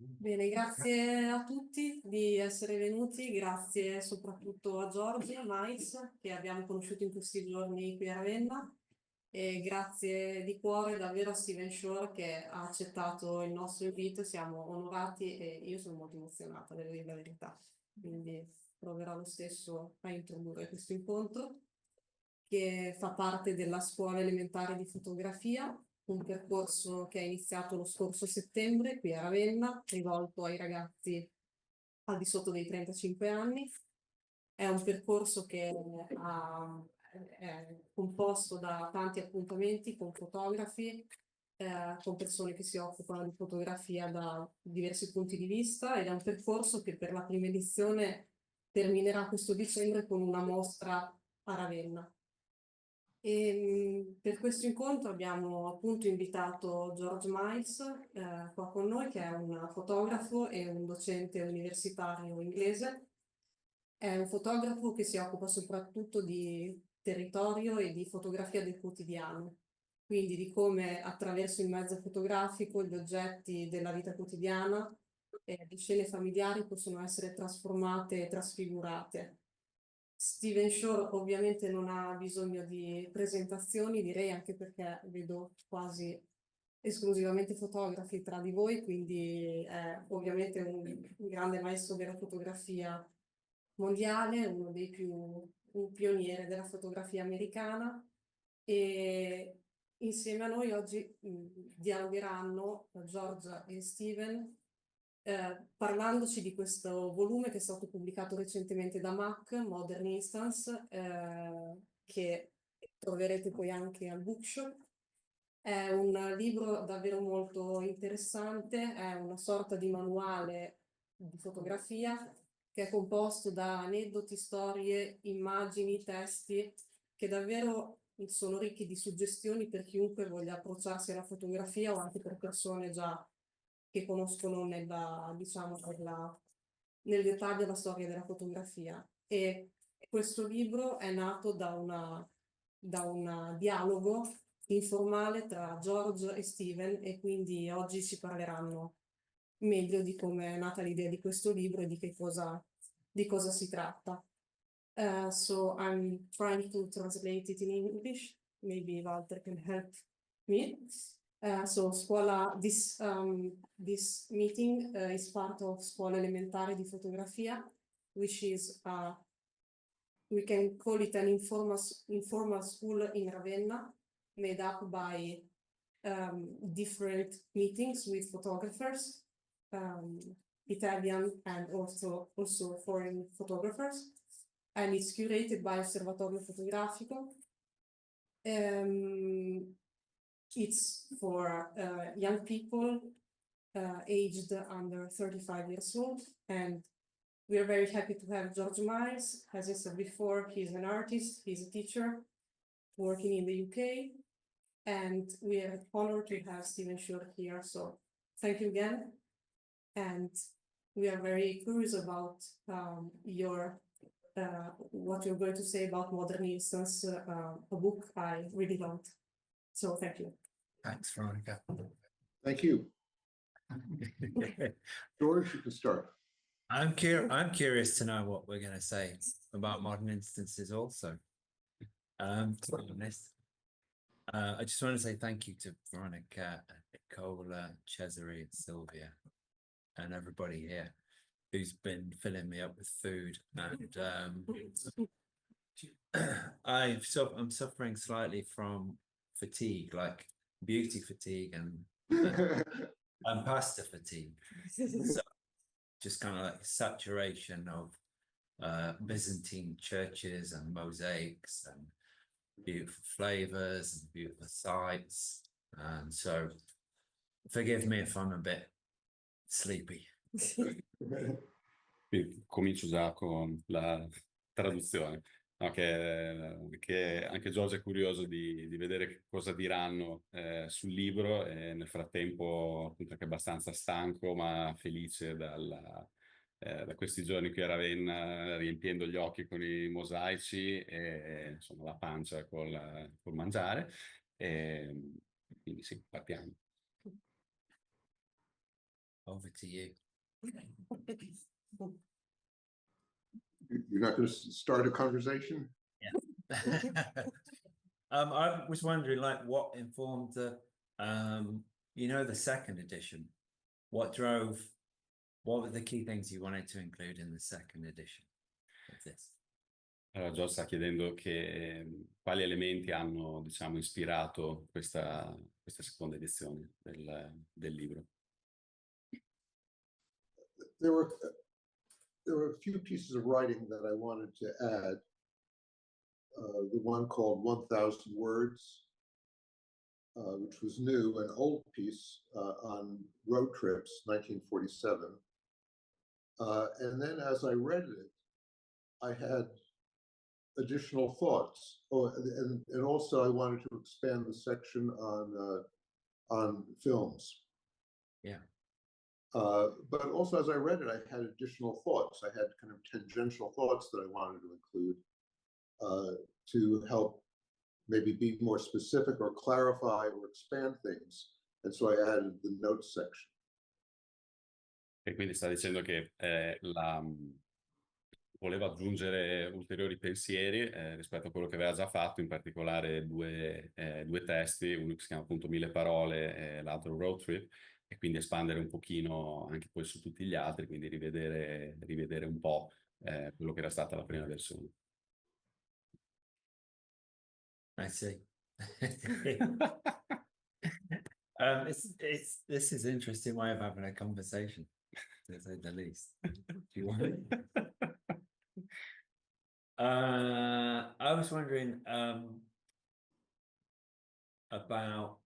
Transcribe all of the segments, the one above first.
Bene, grazie a tutti di essere venuti, grazie soprattutto a Giorgio Mais che abbiamo conosciuto in questi giorni qui a Ravenna e grazie di cuore davvero a Steven Shore che ha accettato il nostro invito, siamo onorati e io sono molto emozionata, devo dire la verità, quindi proverò lo stesso a introdurre questo incontro che fa parte della scuola elementare di fotografia, un percorso che è iniziato lo scorso settembre qui a Ravenna, rivolto ai ragazzi al di sotto dei 35 anni. È un percorso che è composto da tanti appuntamenti con fotografi, con persone che si occupano di fotografia da diversi punti di vista ed è un percorso che per la prima edizione terminerà questo dicembre con una mostra a Ravenna. Per questo incontro abbiamo appunto invitato George Miles qua con noi, che è un fotografo e un docente universitario inglese. È un fotografo che si occupa soprattutto di territorio e di fotografia del quotidiano, quindi di come attraverso il mezzo fotografico gli oggetti della vita quotidiana e le scene familiari possono essere trasformate e trasfigurate. Steven Shore ovviamente non ha bisogno di presentazioni, direi anche perché vedo quasi esclusivamente fotografi tra di voi, quindi è ovviamente un grande maestro della fotografia mondiale, uno dei più, un pioniere della fotografia americana e insieme a noi oggi dialogheranno Giorgia e Steven parlandoci di questo volume che è stato pubblicato recentemente da MACK, Modern Instance, che troverete poi anche al bookshop. È un libro davvero molto interessante, è una sorta di manuale di fotografia che è composto da aneddoti, storie, immagini, testi che davvero sono ricchi di suggestioni per chiunque voglia approcciarsi alla fotografia o anche per persone già che conoscono diciamo, nel dettaglio la storia della fotografia. E questo libro è nato da un dialogo informale tra George e Steven e quindi oggi ci parleranno meglio di come è nata l'idea di questo libro e di cosa si tratta. So I'm trying to translate it in English. Maybe Walter can help me. So this meeting is part of Scuola Elementare di Fotografia, which is we can call it an informal school in Ravenna, made up by different meetings with photographers, Italian and also foreign photographers, and it's curated by Osservatorio Fotografico. It's for young people aged under 35 years old, and we are very happy to have George Miles. As I said before, he's an artist, he's a teacher working in the UK, and we are honored to have Steven Shore here. So thank you again. And we are very curious about what you're going to say about Modern Instance, a book I really loved. So thank you. Thanks, Veronica. Thank you. George, you can start. I'm curious to know what we're going to say about modern instances also. To be honest, I just want to say thank you to Veronica, Nicola, Cesare, and Sylvia, and everybody here who's been filling me up with food. And I'm suffering slightly from fatigue, like beauty fatigue and pasta fatigue. So just kind of like saturation of Byzantine churches and mosaics and beautiful flavors and beautiful sights. And so forgive me if I'm a bit sleepy. Comincio già con la traduzione, no, che anche Giorgio è curioso di vedere che cosa diranno sul libro, e nel frattempo appunto anche abbastanza stanco ma felice da questi giorni qui a Ravenna, riempiendo gli occhi con i mosaici e insomma la pancia col mangiare, e quindi sì, partiamo. over to you. You're not going to start a conversation? Yeah. I was wondering, like, what informed the, the second edition? What were the key things you wanted to include in the second edition of this? Allora, Giorgio sta chiedendo quali elementi hanno, diciamo, ispirato questa seconda edizione del libro. There were a few pieces of writing that I wanted to add. The one called 1,000 Words, which was new, an old piece on road trips, 1947. And then as I read it, I had additional thoughts. Oh, and also I wanted to expand the section on films. Yeah. But also as I read it, I had additional thoughts. I had kind of tangential thoughts that I wanted to include to help maybe be more specific or clarify or expand things. And so I added the notes section. E quindi sta dicendo che voleva aggiungere ulteriori pensieri rispetto a quello che aveva già fatto, in particolare due testi, uno che si chiama appunto 1000 parole e l'altro Road Trip, e quindi espandere un pochino anche poi su tutti gli altri, quindi rivedere un po' quello che era stata la prima versione. I see. This is interesting way of having a conversation, to say the least. Do you want it? I was wondering about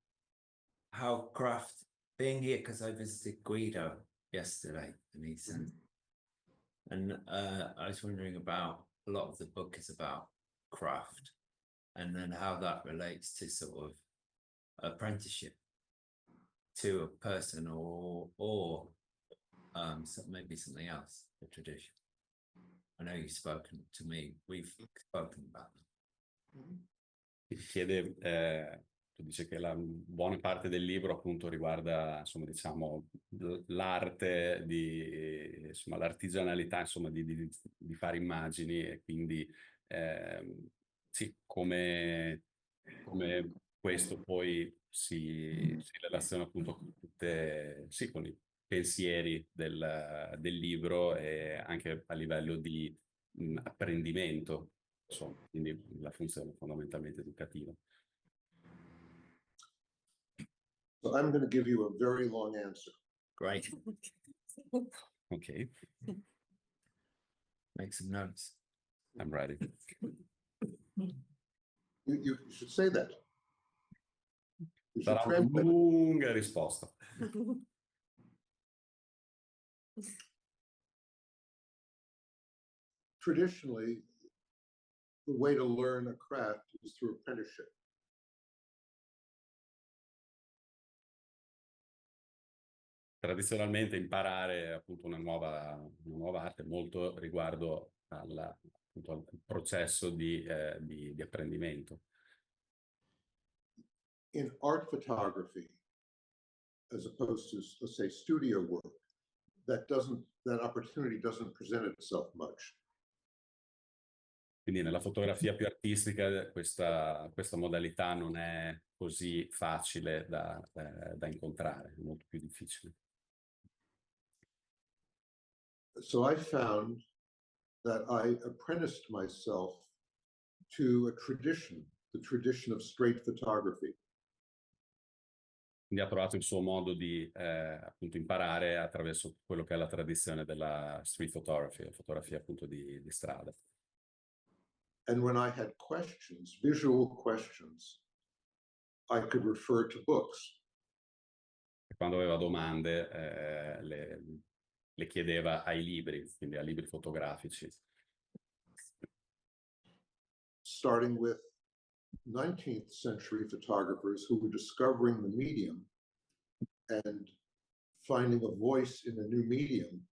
how craft being here, because I visited Guido yesterday, and he said, and I was wondering about a lot of the book is about craft, and then how that relates to sort of apprenticeship to a person or maybe something else, a tradition. I know you've spoken to me, we've spoken about them. Chiede, dice che la buona parte del libro appunto riguarda, insomma, diciamo, l'arte insomma, l'artigianalità, insomma, di fare immagini, e quindi sì, come questo poi si relaziona appunto con con i pensieri del libro, e anche a livello di apprendimento, insomma, quindi la funzione fondamentalmente educativa. So I'm going to give you a very long answer. Great. Ok, Make some notes. I'm ready. You should say that. You should Sarà una translate. lunga risposta. Traditionally, the way to learn a craft is through apprenticeship. Tradizionalmente imparare appunto una nuova arte molto riguardo appunto al processo di apprendimento. In art photography, as opposed to, let's say, studio work, that opportunity doesn't present itself much. Quindi nella fotografia più artistica questa modalità non è così facile da incontrare, è molto più difficile. So I found that I apprenticed myself to a tradition, the tradition of straight photography. Quindi ha trovato il suo modo di appunto imparare attraverso quello che è la tradizione della street photography, la fotografia appunto di strada. And when I had questions, visual questions, I could refer to books. E quando aveva domande le chiedeva ai libri, quindi a libri fotografici. Starting with 19th century photographers who were discovering the medium and finding a voice in a new medium.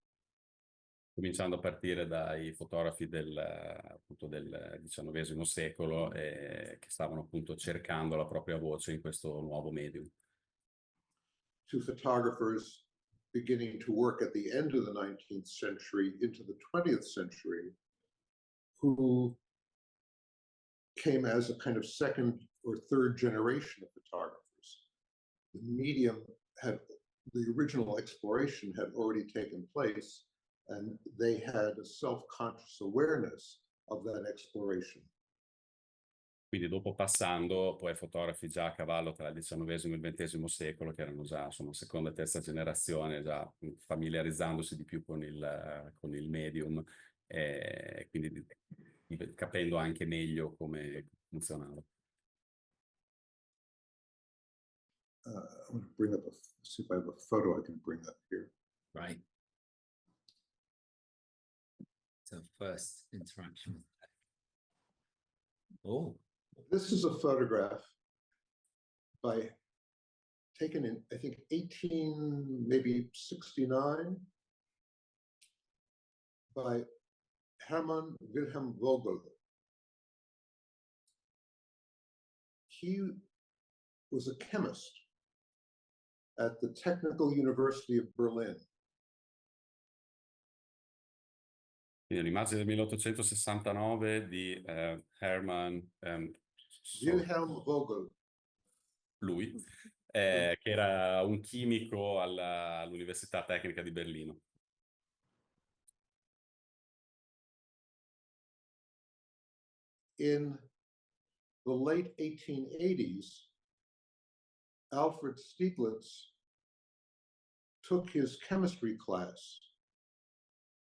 Cominciando a partire dai fotografi appunto del XIX secolo, che stavano appunto cercando la propria voce in questo nuovo medium. To photographers beginning to work at the end of the 19th century into the 20th century, who came as a kind of second or third generation of photographers. The medium had, the original exploration had already taken place, and they had a self-conscious awareness of that exploration. Quindi dopo passando poi ai fotografi già a cavallo tra il XIX e il XX secolo, che erano già insomma seconda e terza generazione, già familiarizzandosi di più con il medium, e quindi capendo anche meglio come funzionava. I'm going to bring up see if I have a photo I can bring up here. Right. So first interaction. Oh. This is a photograph taken in, I think, 1869 by Hermann Wilhelm Vogel. He was a chemist at the Technical University of Berlin. Quindi l'immagine del 1869 di Hermann Wilhelm Vogel. Lui, che era un chimico all'Università Tecnica di Berlino. In the late 1880s, Alfred Stieglitz took his chemistry class,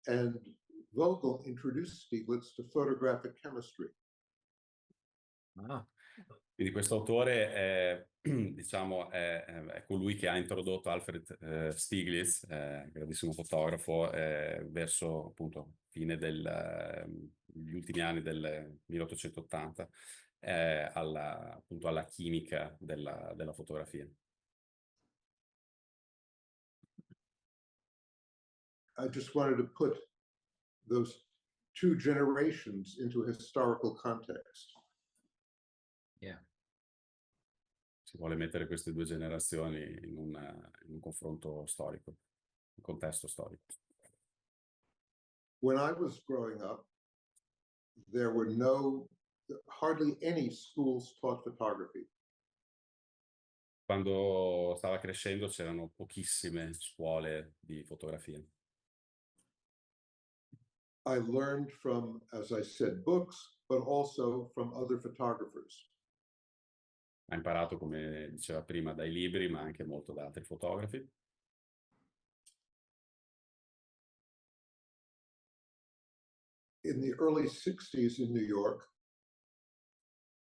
and Vogel introduced Stieglitz to photographic chemistry. Ah. Quindi questo autore è, diciamo, è colui che ha introdotto Alfred Stieglitz, grandissimo fotografo, verso appunto fine degli ultimi anni del 1880, appunto alla chimica della fotografia. I just wanted to put those two generations into a historical context. Yeah. Si vuole mettere queste due generazioni in un confronto storico, un contesto storico. When I was growing up, there were hardly any schools taught photography. Quando stava crescendo c'erano pochissime scuole di fotografia. I learned from, as I said, books, but also from other photographers. Ha imparato, come diceva prima, dai libri, ma anche molto da altri fotografi. In the early 60s in New York,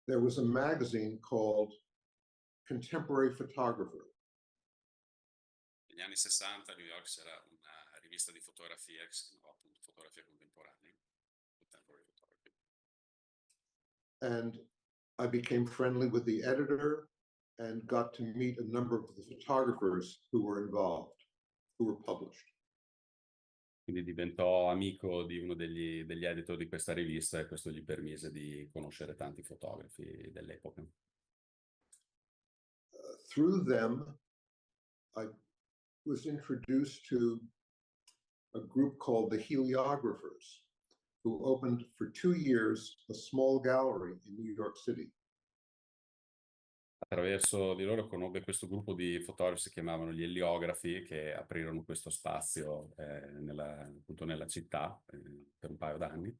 there was a magazine called Contemporary Photographer. Negli anni 60 a New York c'era una rivista di fotografia che si chiamava appunto Fotografia Contemporanea, Contemporary Photography. And I became friendly with the editor and got to meet a number of the photographers who were involved, who were published. Quindi diventò amico di uno degli editor di questa rivista e questo gli permise di conoscere tanti fotografi dell'epoca. Through them, I was introduced to a group called the Heliographers, who opened for 2 years a small gallery in New York City. Attraverso di loro conobbe questo gruppo di fotografi, si chiamavano gli eliografi, che aprirono questo spazio appunto nella città per un paio d'anni.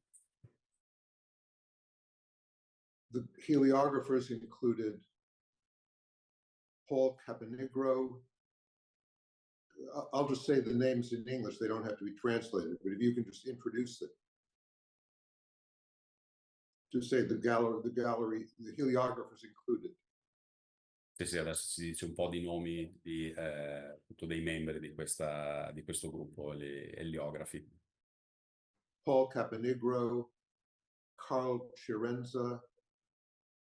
The heliographers included Paul Caponigro. I'll just say the names in English, they don't have to be translated, but if you can just introduce them. To say the gallery, the heliographers included. Sì, adesso si dice un po' di nomi di appunto dei membri di questo gruppo, gli eliografi. Paul Caponigro, Carl Chirenza,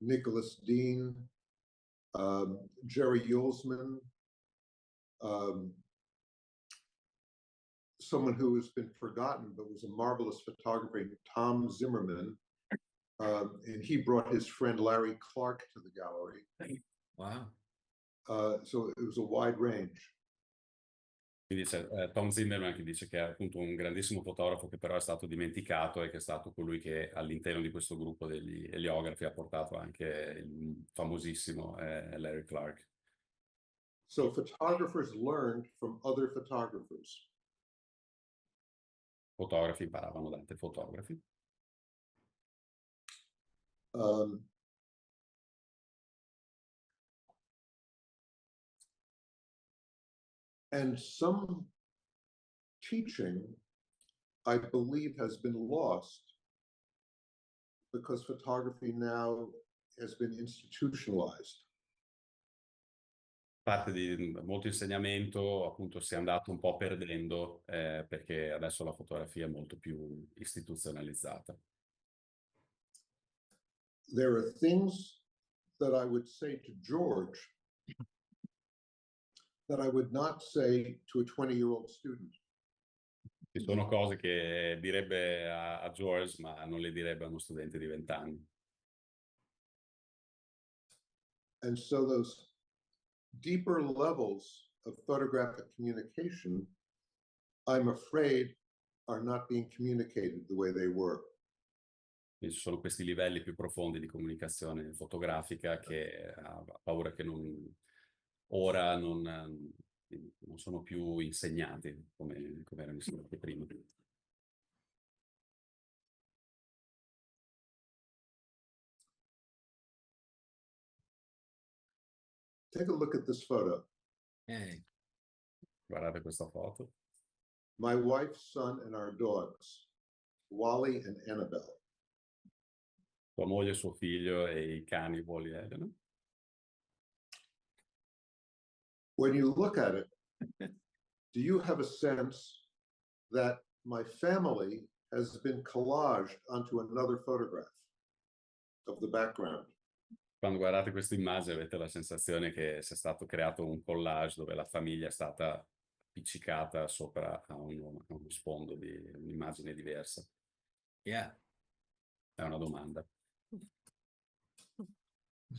Nicholas Dean, Jerry Yulesman, someone who has been forgotten but was a marvelous photographer, Tom Zimmerman, and he brought his friend Larry Clark to the gallery. Wow. So it was a wide range. Quindi c'è Tom Zimmerman che dice che è appunto un grandissimo fotografo che però è stato dimenticato e che è stato colui che all'interno di questo gruppo degli eliografi ha portato anche il famosissimo Larry Clark. So photographers learned from other photographers. Fotografi imparavano da altri fotografi. And some teaching, I believe, has been lost because photography now has been institutionalized. Parte di molto insegnamento appunto si è andato un po' perdendo perché adesso la fotografia è molto più istituzionalizzata. There are things that I would say to George that I would not say to a 20-year-old student. Ci sono cose che direbbe a George, ma non le direbbe a uno studente di 20 anni. And so those deeper levels of photographic communication, I'm afraid, are not being communicated the way they were. Quindi ci sono questi livelli più profondi di comunicazione fotografica che ha paura che ora non sono più insegnati come erano insegnati prima. Take a look at this photo. Hey. Guardate questa foto. My wife, son, and our dogs, Wally and Annabelle. Sua moglie, suo figlio e i cani Wally e Elena. When you look at it, do you have a sense that my family has been collaged onto another photograph of the background? Quando guardate questa immagine avete la sensazione che sia stato creato un collage dove la famiglia è stata appiccicata sopra a uno sfondo di un'immagine diversa. Yeah. È una domanda.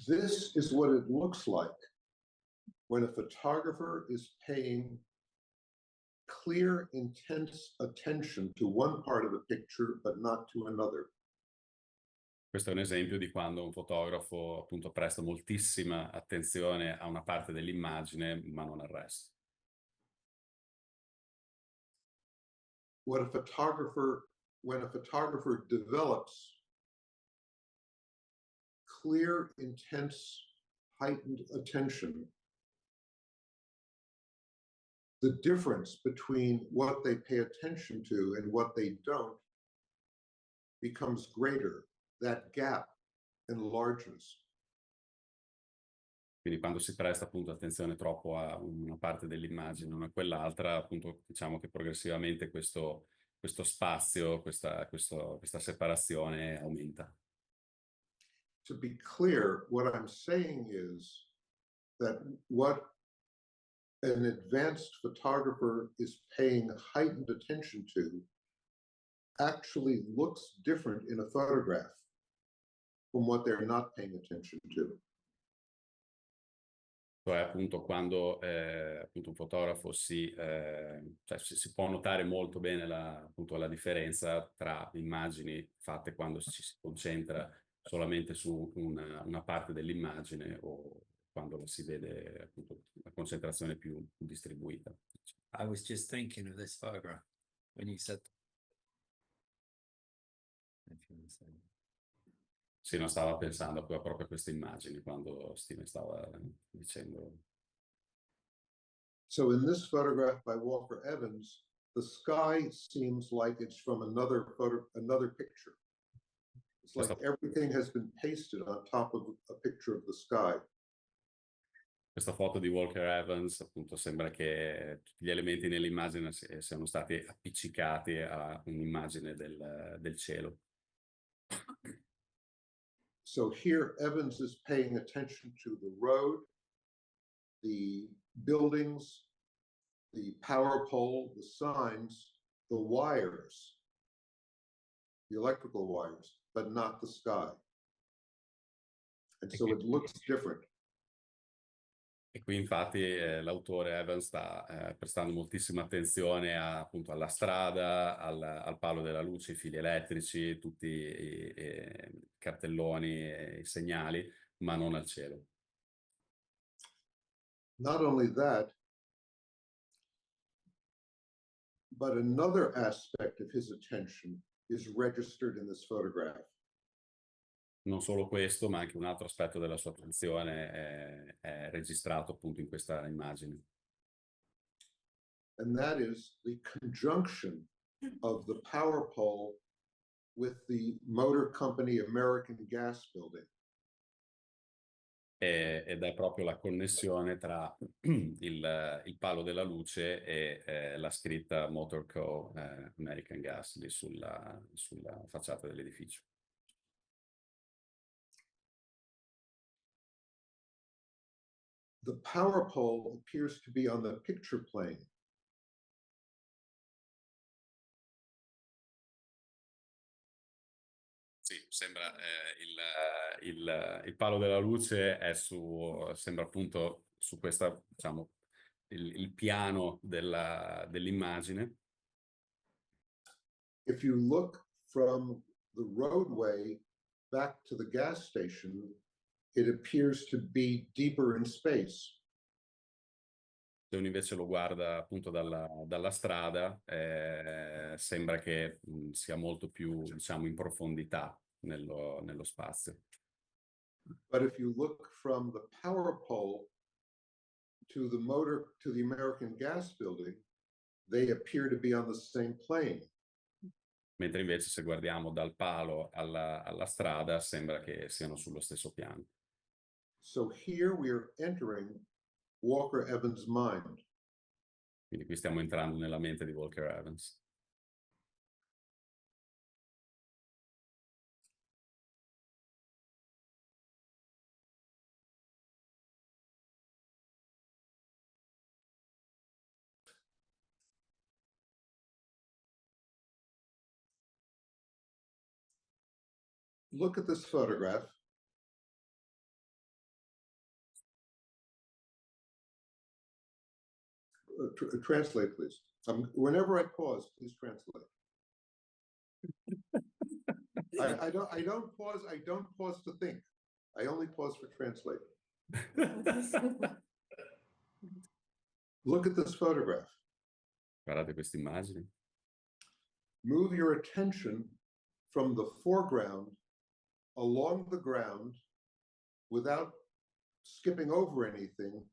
This is what it looks like when a photographer is paying clear, intense attention to one part of a picture, but not to another. Questo è un esempio di quando un fotografo appunto presta moltissima attenzione a una parte dell'immagine, ma non al resto. When a photographer develops clear, intense, heightened attention, the difference between what they pay attention to and what they don't becomes greater. That gap enlarges. Quindi quando si presta appunto attenzione troppo a una parte dell'immagine, non a quell'altra, appunto diciamo che progressivamente questo spazio, questa separazione aumenta. To be clear, what I'm saying is that what an advanced photographer is paying heightened attention to actually looks different in a photograph from what they're not paying attention to. Cioè appunto quando appunto un fotografo si può notare molto bene appunto la differenza tra immagini fatte quando ci si concentra solamente su una parte dell'immagine o quando si vede appunto la concentrazione più distribuita. I was just thinking of this photograph when you said. Sì, non stava pensando proprio a queste immagini quando Steven stava dicendo. So in this photograph by Walker Evans, the sky seems like it's from another picture. It's like everything has been pasted on top of a picture of the sky. Questa foto di Walker Evans, appunto, sembra che tutti gli elementi nell'immagine siano stati appiccicati a un'immagine del cielo. So here Evans is paying attention to the road, the buildings, the power pole, the signs, the wires, the electrical wires, but not the sky. And so it looks different. E qui infatti l'autore Evans sta prestando moltissima attenzione appunto alla strada, al palo della luce, i fili elettrici, tutti i cartelloni, i segnali, ma non al cielo. Not only that, but another aspect of his attention is registered in this photograph. Non solo questo, ma anche un altro aspetto della sua attenzione è registrato appunto in questa immagine. And that is the conjunction of the power pole with the motor company American Gas building. Ed è proprio la connessione tra il palo della luce e la scritta Motor Co. American Gas lì sulla facciata dell'edificio. The power pole appears to be on the picture plane. Sì, sembra il palo della luce è sembra appunto su questa, diciamo, il piano dell'immagine. If you look from the roadway back to the gas station, it appears to be deeper in space. Se uno invece lo guarda appunto dalla strada, sembra che sia molto più, diciamo, in profondità nello spazio. But if you look from the power pole to the American Gas building, they appear to be on the same plane. Mentre invece se guardiamo dal palo alla strada, sembra che siano sullo stesso piano. So here we are entering Walker Evans' mind. Quindi qui stiamo entrando nella mente di Walker Evans. Look at this photograph. Translate, please. Whenever I pause, please translate. I don't pause to think. I only pause for translate. Look at this photograph. Guardate questa immagine. Move your attention from the foreground along the ground without skipping over anything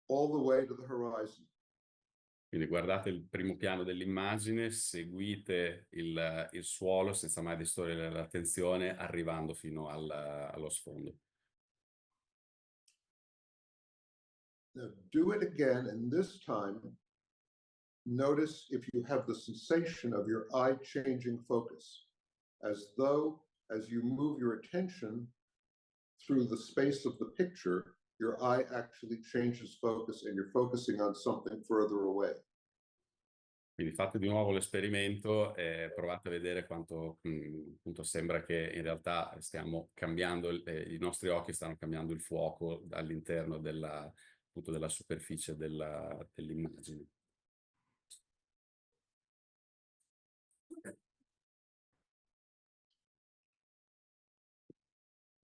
all the way to the horizon. Quindi guardate il primo piano dell'immagine, seguite il suolo senza mai distogliere l'attenzione, arrivando fino allo sfondo. Now do it again, and this time notice if you have the sensation of your eye changing focus, as though as you move your attention through the space of the picture, your eye actually changes focus and you're focusing on something further away. Quindi fate di nuovo l'esperimento e provate a vedere quanto appunto sembra che in realtà stiamo cambiando, i nostri occhi stanno cambiando il fuoco all'interno della superficie dell'immagine.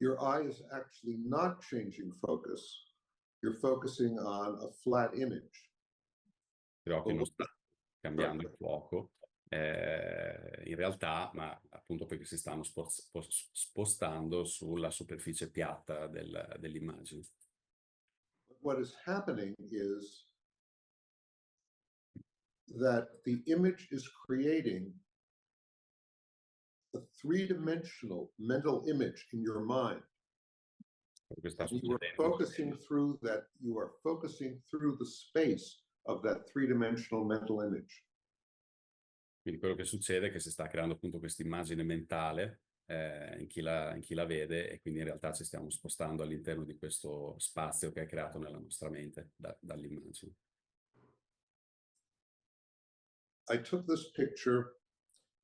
Your eye is actually not changing focus. You're focusing on a flat image. Gli occhi non stanno cambiando il fuoco, in realtà, ma appunto perché si stanno spostando sulla superficie piatta dell'immagine. What is happening is that the image is creating a three-dimensional mental image in your mind. And you are focusing through that, you are focusing through the space of that three-dimensional mental image. Quindi quello che succede è che si sta creando appunto questa immagine mentale in chi la vede, e quindi in realtà ci stiamo spostando all'interno di questo spazio che è creato nella nostra mente dall'immagine. I took this picture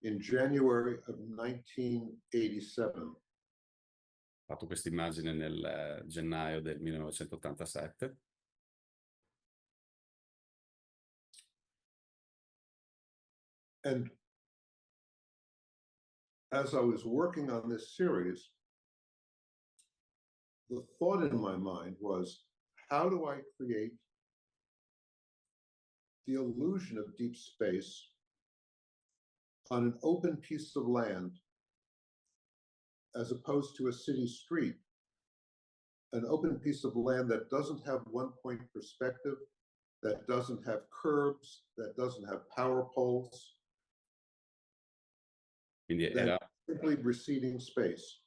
in January of 1987. Ho fatto questa immagine nel gennaio del 1987. And as I was working on this series, the thought in my mind was, how do I create the illusion of deep space on an open piece of land as opposed to a city street, an open piece of land that doesn't have one-point perspective, that doesn't have curbs, that doesn't have power poles, Quindi that era simply receding space.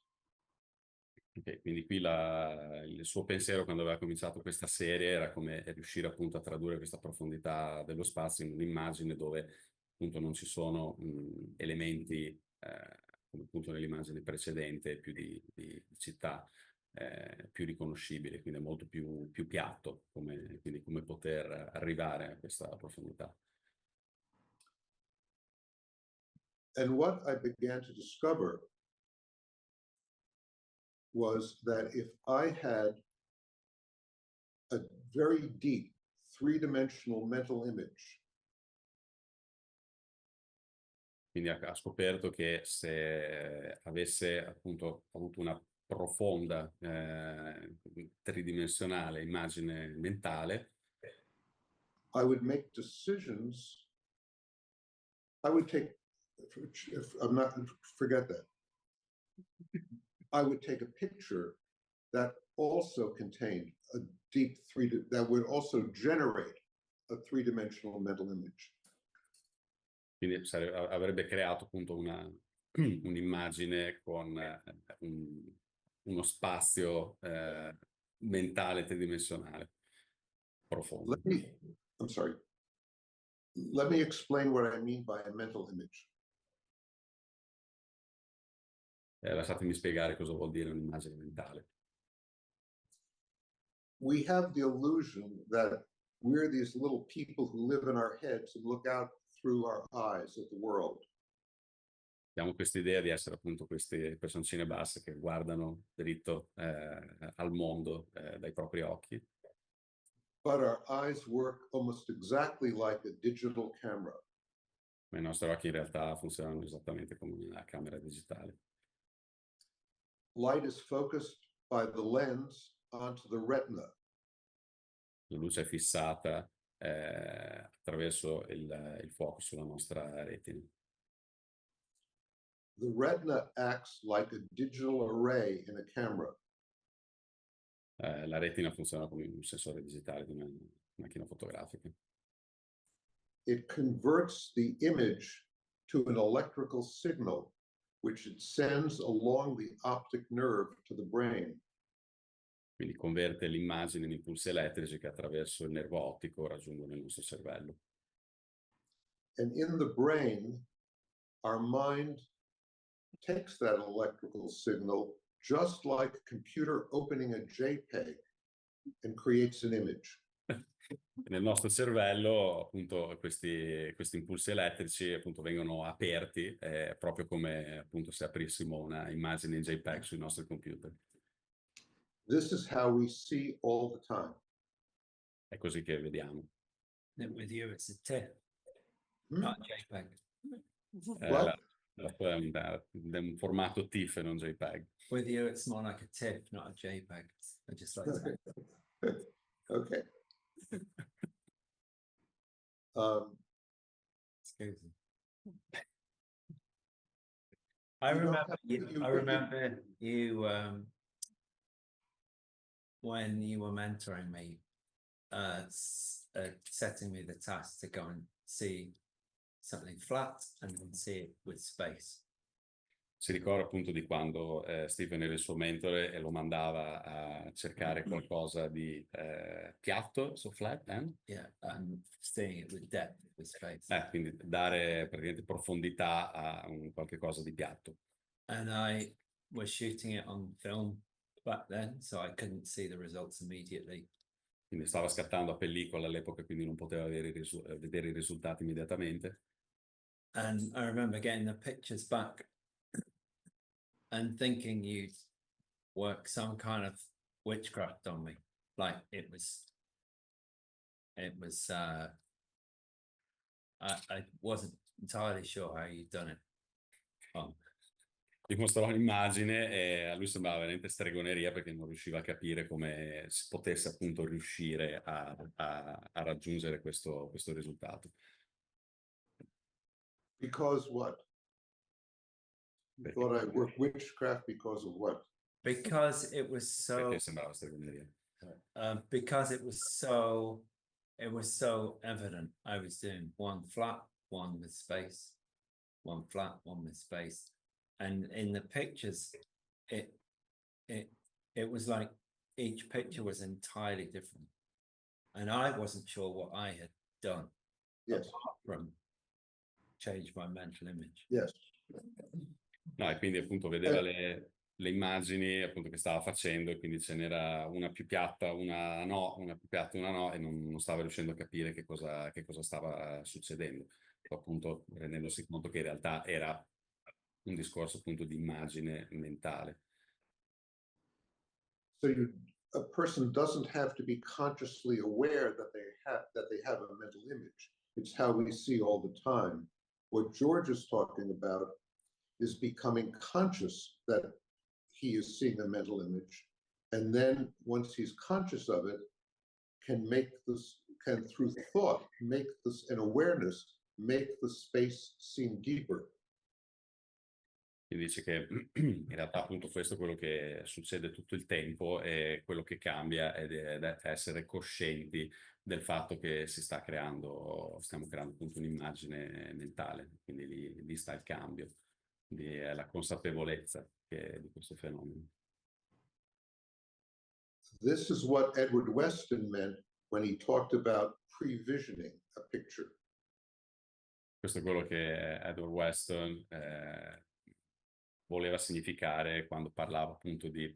Ok, quindi qui il suo pensiero quando aveva cominciato questa serie era come riuscire appunto a tradurre questa profondità dello spazio in un'immagine dove appunto non ci sono elementi come appunto nell'immagine precedente più di città più riconoscibili, quindi è molto più piatto quindi come poter arrivare a questa profondità. And what I began to discover was that if I had a very deep three-dimensional mental image, quindi ha scoperto che se avesse appunto avuto una profonda tridimensionale immagine mentale, I would make decisions. I would take, if I'm not, forget that. I would take a picture that also contained a deep that would also generate a three-dimensional mental image. quindi avrebbe creato appunto un'immagine con uno spazio mentale tridimensionale profondo. I'm sorry. Let me explain what I mean by a mental image. Lasciatemi spiegare cosa vuol dire un'immagine mentale. We have the illusion that we're these little people who live in our heads and look out through our eyes at the world. Abbiamo questa idea di essere appunto queste personcine basse che guardano dritto al mondo dai propri occhi. But our eyes work almost exactly like a digital camera. Ma i nostri occhi in realtà funzionano esattamente come una camera digitale. Light is focused by the lens onto the retina. La luce è fissata attraverso il fuoco sulla nostra retina. The retina acts like a digital array in a camera. La retina funziona come un sensore digitale di una macchina fotografica. It converts the image to an electrical signal, which it sends along the optic nerve to the brain. Quindi converte l'immagine in impulsi elettrici che attraverso il nervo ottico raggiungono il nostro cervello. And in the brain, our mind takes that electrical signal just like a computer opening a JPEG and creates an image. Nel nostro cervello, appunto, questi impulsi elettrici appunto vengono aperti proprio come appunto se aprissimo una immagine in JPEG sui nostri computer. This is how we see all the time. È così che vediamo. With you, it's a TIFF, not a JPEG. La tua è un formato TIFF e non JPEG. With you, it's more like a TIFF, not a JPEG. I just like that. Okay. Excuse me. I remember you when you were mentoring me, setting me the task to go and see something flat and then see it with space. Si ricorda appunto di quando Stephen era il suo mentore e lo mandava a cercare qualcosa di piatto, so flat, Yeah, and seeing it with depth, with space. Quindi dare praticamente profondità a un qualche cosa di piatto. And I was shooting it on film back then, so I couldn't see the results immediately. Quindi stava scattando a pellicola all'epoca, quindi non poteva vedere i risultati immediatamente. And I remember getting the pictures back and thinking you'd work some kind of witchcraft on me, like it was I wasn't entirely sure how you've done it. Oh. Gli mostrò l'immagine e a lui sembrava veramente stregoneria perché non riusciva a capire come si potesse appunto riuscire a raggiungere questo risultato. Because what? You thought I worked witchcraft because of what? Because it was so Perché sembrava stregoneria. because it was so evident. I was doing one flat, one with space, one flat, one with space, and in the pictures, it was like each picture was entirely different, and I wasn't sure what I had done. Yes. Apart from change my mental image. Yes. No, e quindi appunto vedeva le immagini appunto che stava facendo e quindi ce n'era una più piatta, una no, una più piatta, una no, e non stava riuscendo a capire che cosa stava succedendo. Appunto rendendosi conto che in realtà era un discorso appunto di immagine mentale. So a person doesn't have to be consciously aware that they have a mental image. It's how we see all the time. What George is talking about is becoming conscious that he is seeing a mental image, and then once he's conscious of it, can through thought make this an awareness, make the space seem deeper. Quindi dice che in realtà appunto questo è quello che succede tutto il tempo e quello che cambia è essere coscienti del fatto che stiamo creando appunto un'immagine mentale, quindi lì sta il cambio, quindi è la consapevolezza di questo fenomeno. This is what Edward Weston meant when he talked about pre-visioning a picture. Questo è quello che Edward Weston voleva significare quando parlava appunto di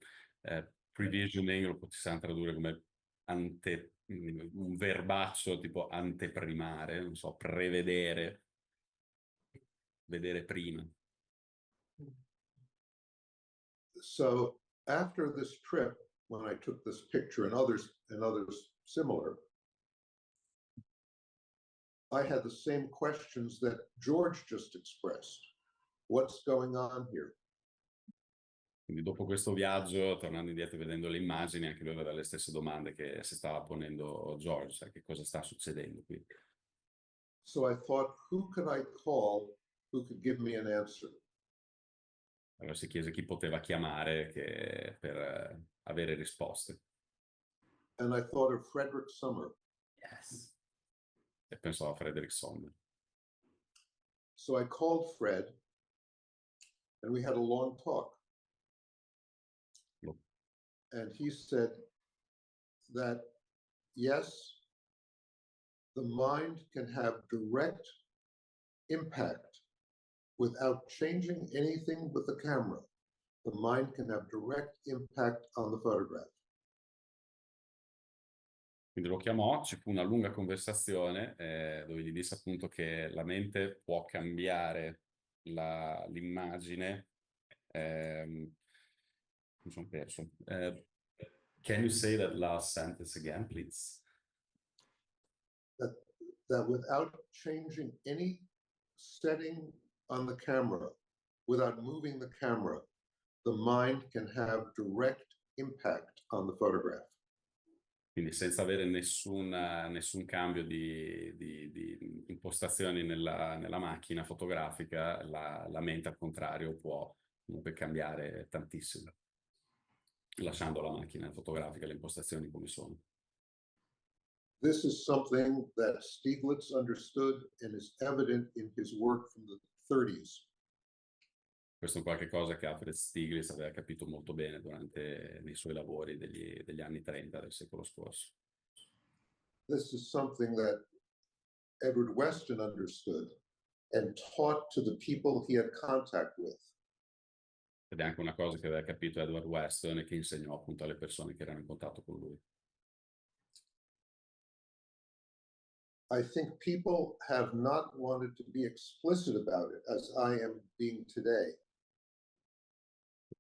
previsioning, lo possiamo tradurre come un verbaccio tipo anteprimare, non so, prevedere, vedere prima. So after this trip, when I took this picture and others similar, I had the same questions that George just expressed. What's going on here? Quindi dopo questo viaggio, tornando indietro e vedendo le immagini, anche lui aveva le stesse domande che si stava ponendo George, sai, che cosa sta succedendo qui. So I thought, who could I call who could give me an answer? Allora si chiese chi poteva chiamare per avere risposte. And I thought of Frederick Sommer. Yes. E pensò a Frederick Sommer. So I called Fred, and we had a long talk. And he said that, yes, the mind can have direct impact without changing anything with the camera. The mind can have direct impact on the photograph. Quindi lo chiamò, ci fu una lunga conversazione dove gli disse appunto che la mente può cambiare l'immagine. Mi sono perso. Can you say that last sentence again, please? That without changing any setting on the camera, without moving the camera, the mind can have direct impact on the photograph. Quindi senza avere nessun cambio di impostazioni nella macchina fotografica, la mente al contrario può comunque cambiare tantissimo, lasciando la macchina fotografica le impostazioni come sono. This is something that Stieglitz understood and is evident in his work from the 30s. Questo è qualche cosa che Alfred Stieglitz aveva capito molto bene nei suoi lavori degli anni 30 del secolo scorso. This is something that Edward Weston understood and taught to the people he had contact with. Ed è anche una cosa che aveva capito Edward Weston e che insegnò appunto alle persone che erano in contatto con lui. I think people have not wanted to be explicit about it as I am being today.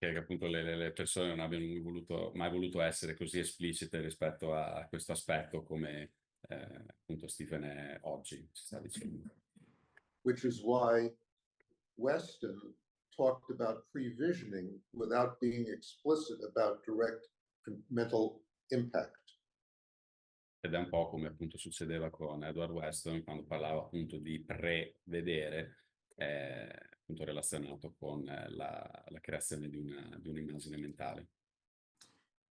Che appunto le persone non abbiano mai voluto essere così esplicite rispetto a questo aspetto come appunto Stephen è oggi, ci sta dicendo. which is why Weston talked about pre-visioning without being explicit about direct mental impact. Ed è un po' come appunto succedeva con Edward Weston quando parlava appunto di prevedere, appunto relazionato con la creazione di un'immagine mentale.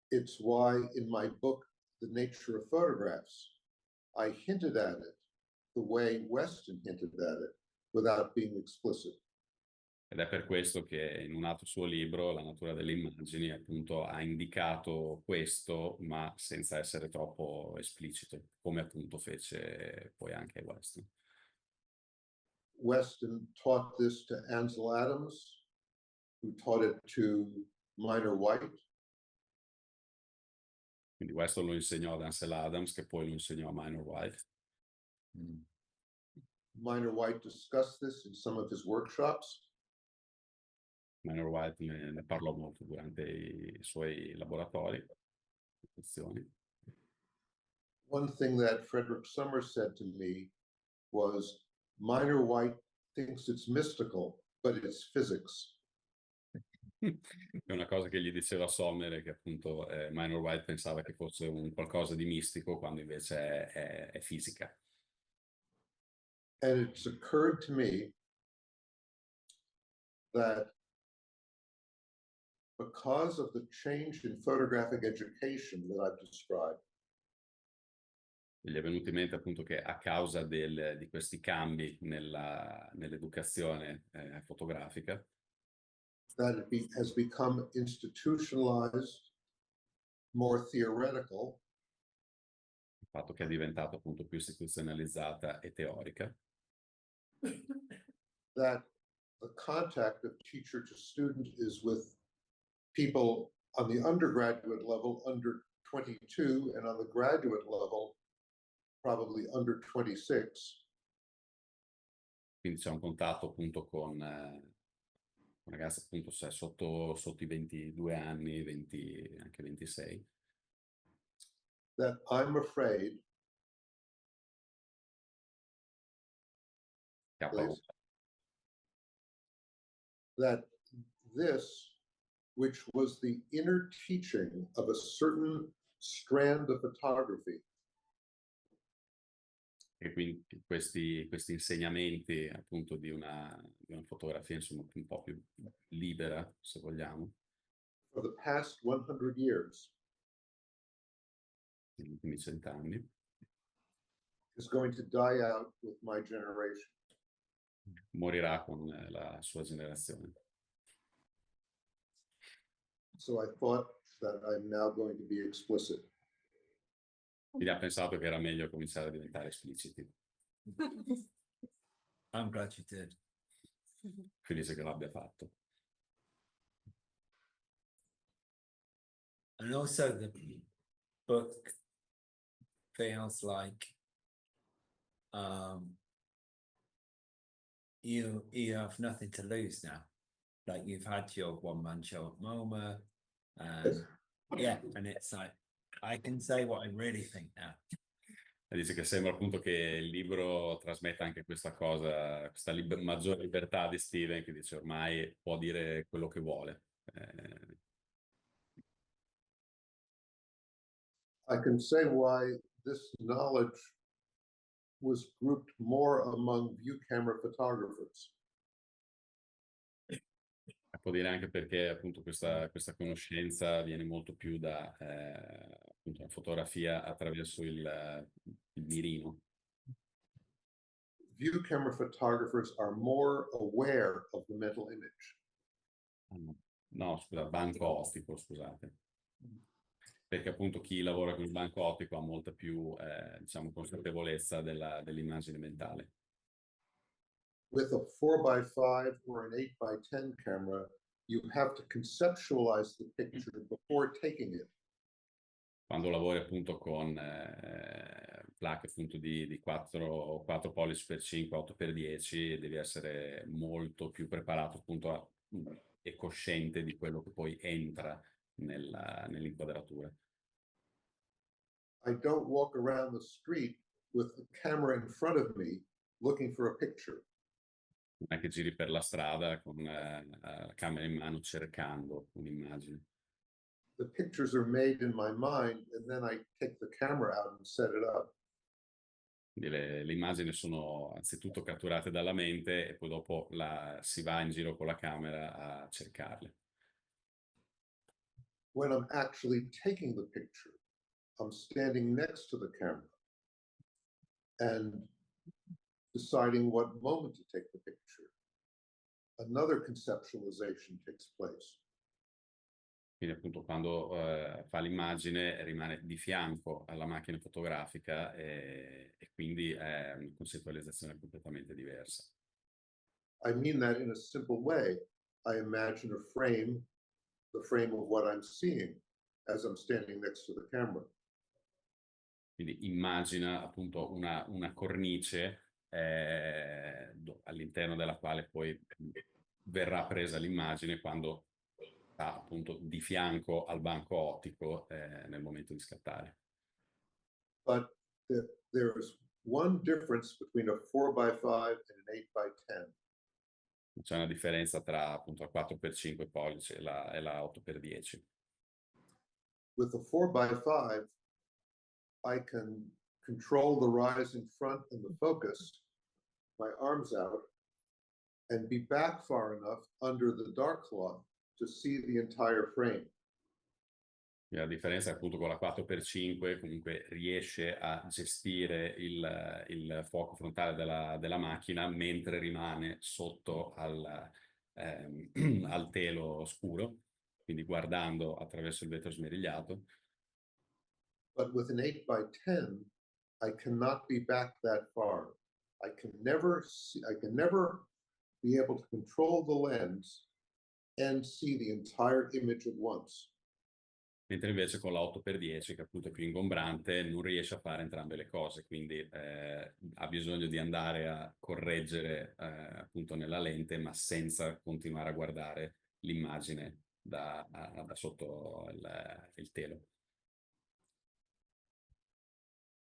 It's why in my book, The Nature of Photographs, I hinted at it the way Weston hinted at it without being explicit. Ed è per questo che in un altro suo libro, La natura delle immagini, appunto ha indicato questo, ma senza essere troppo esplicito, come appunto fece poi anche Weston. Weston taught this to Ansel Adams, who taught it to Minor White. Quindi Weston lo insegnò ad Ansel Adams, che poi lo insegnò a Minor White. Minor White discussed this in some of his workshops. Minor White ne parlò molto durante i suoi laboratori. One thing that Frederick Summers said to me was, Minor White thinks it's mystical, but it's physics. È una cosa che gli diceva Sommer è che appunto Minor White pensava che fosse un qualcosa di mistico quando invece è fisica. And it's occurred to me that because of the change in photographic education that I've described, Gli è venuto in mente appunto che a causa di questi cambi nell'educazione fotografica, that has become institutionalized, more theoretical, il fatto che è diventato appunto più istituzionalizzata e teorica, that the contact of teacher to student is with people on the undergraduate level under 22 and on the graduate level probably under 26. quindi c'è un contatto appunto con ragazzi appunto sotto i 22 anni, 20, anche 26. That I'm afraid Che ha paura. that this, which was the inner teaching of a certain strand of photography, E quindi questi insegnamenti appunto di una fotografia insomma un po' più libera, se vogliamo, for the past 100 years, negli ultimi 100 anni, is going to die out with my generation. morirà con la sua generazione. So I thought that I'm now going to be explicit. Quindi ha pensato che era meglio cominciare a diventare espliciti. I'm glad you did. Felice che l'abbia fatto. And also the book feels like you have nothing to lose now. Like you've had your one-man show at MoMA, and yeah, and it's like I can say what I really think now. E dice che sembra appunto che il libro trasmetta anche questa cosa, questa maggiore libertà di Steven, che dice ormai può dire quello che vuole. I can say why this knowledge was grouped more among view camera photographers. Può dire anche perché appunto questa conoscenza viene molto più da appunto la fotografia attraverso il mirino. View camera photographers are more aware of the mental image. No, scusa, banco ottico, scusate. Perché appunto chi lavora con il banco ottico ha molta più diciamo consapevolezza dell'immagine mentale. With a 4x5 or an 8x10 camera, you have to conceptualize the picture before taking it. Quando lavori appunto con placche appunto di 4 pollici per 5, 8 per 10, devi essere molto più preparato appunto e cosciente di quello che poi entra nell'inquadratura. I don't walk around the street with the camera in front of me looking for a picture. Non è che giri per la strada con la camera in mano cercando un'immagine. The pictures are made in my mind, and then I take the camera out and set it up. Quindi le immagini sono anzitutto catturate dalla mente e poi dopo si va in giro con la camera a cercarle. When I'm actually taking the picture, I'm standing next to the camera and deciding what moment to take the picture. Another conceptualization takes place. Quindi appunto quando fa l'immagine rimane di fianco alla macchina fotografica e quindi è una concettualizzazione completamente diversa. I mean that in a simple way. I imagine a frame, the frame of what I'm seeing as I'm standing next to the camera. Quindi immagina appunto una cornice all'interno della quale poi verrà presa l'immagine quando sta appunto di fianco al banco ottico nel momento di scattare. But there's one difference between a 4x5 and an 8x10. C'è una differenza tra appunto la 4x5 pollice e la 8x10. With a 4x5, I can control the rise in front and the focus, my arms out, and be back far enough under the dark cloth to see the entire frame. La differenza è appunto con la 4x5 comunque riesce a gestire il fuoco frontale della macchina mentre rimane sotto al telo scuro, quindi guardando attraverso il vetro smerigliato. But with an 8x10, I cannot be back that far. I can never be able to control the lens and see the entire image at once. Mentre invece con la 8x10, che appunto è più ingombrante, non riesce a fare entrambe le cose, quindi ha bisogno di andare a correggere appunto nella lente, ma senza continuare a guardare l'immagine da sotto il telo.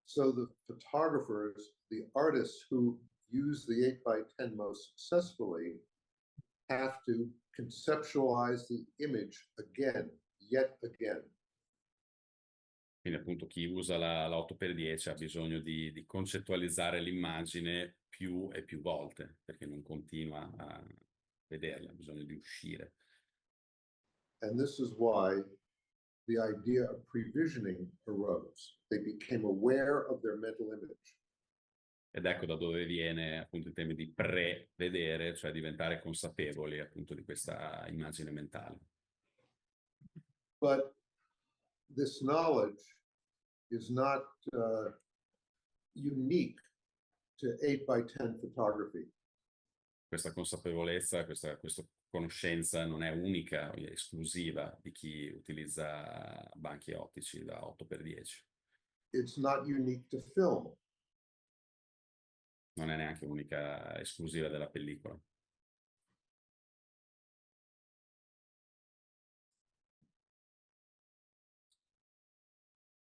So the photographers, the artists who use the 8x10 most successfully have to conceptualize the image again, yet again. Quindi appunto chi usa la 8x10 ha bisogno di concettualizzare l'immagine più e più volte, perché non continua a vederla, ha bisogno di uscire. And this is why the idea of previsioning arose. They became aware of their mental image. Ed ecco da dove viene appunto il tema di prevedere, cioè diventare consapevoli appunto di questa immagine mentale. But this knowledge is not unique to 8x10 photography. Questa consapevolezza, questa conoscenza non è unica, è esclusiva di chi utilizza banchi ottici da 8x10. It's not unique to film. Non è neanche unica, esclusiva della pellicola.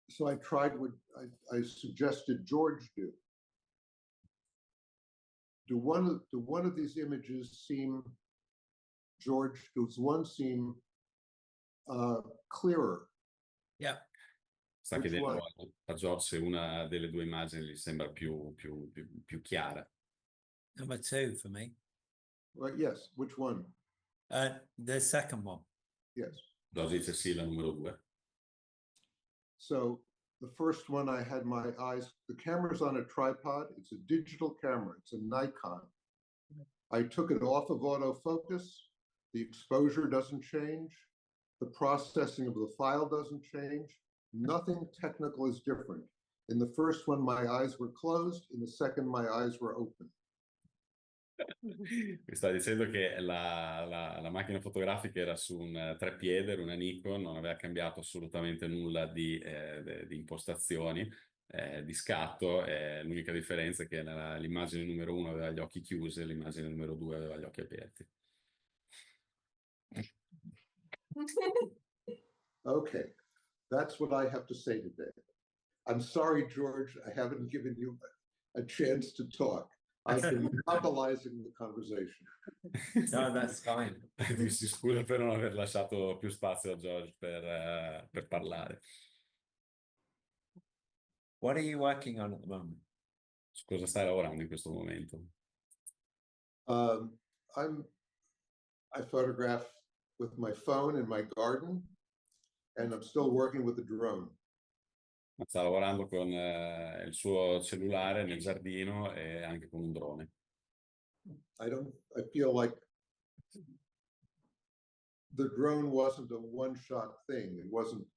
So I tried what I suggested George do. Do one of these images seem, George, does one seem clearer? Yeah. Sta Which chiedendo one? a George se una delle due immagini gli sembra più chiara. Number 2 for me. Well, yes, which one? The second one. Yes. George dice sì, la numero 2. So the first one, I had my eyes, the camera's on a tripod. It's a digital camera. It's a Nikon. I took it off of autofocus. The exposure doesn't change. The processing of the file doesn't change. Nothing technical is different. In the first one, my eyes were closed. In the second, my eyes were open. Mi sta dicendo che la macchina fotografica era su un treppiede, era una Nikon, non aveva cambiato assolutamente nulla di impostazioni, di scatto. L'unica differenza è che l'immagine numero 1 aveva gli occhi chiusi e l'immagine numero 2 aveva gli occhi aperti. Okay, that's what I have to say today. I'm sorry, George, I haven't given you a chance to talk. I've been monopolizing the conversation. No, that's fine. Si scusa per non aver lasciato più spazio a George per parlare. What are you working on at the moment? Su cosa stai lavorando in questo momento? I photograph with my phone in my garden, and I'm still working with the drone. Sta lavorando con il suo cellulare nel giardino e anche con un drone. I feel like the drone wasn't a one-shot thing. It wasn't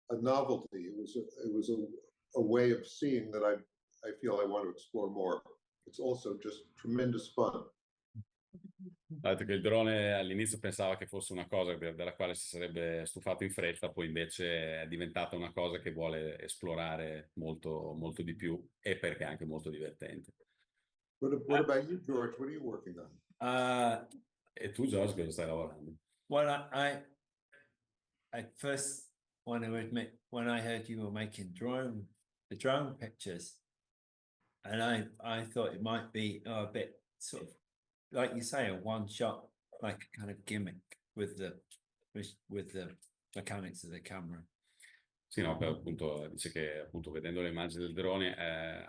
a novelty. It was a way of seeing that I feel I want to explore more. It's also just tremendous fun. Ha detto che il drone all'inizio pensava che fosse una cosa della quale si sarebbe stufato in fretta, poi invece è diventata una cosa che vuole esplorare molto, molto di più e perché è anche molto divertente. What about you, George? What are you working on? E tu, George, cosa stai lavorando? Well, I first want to admit when I heard you were making the drone pictures, and I thought it might be a bit sort of, like you say, a one shot, like a kind of gimmick with the mechanics of the camera. Sì, no, appunto, dice che appunto vedendo le immagini del drone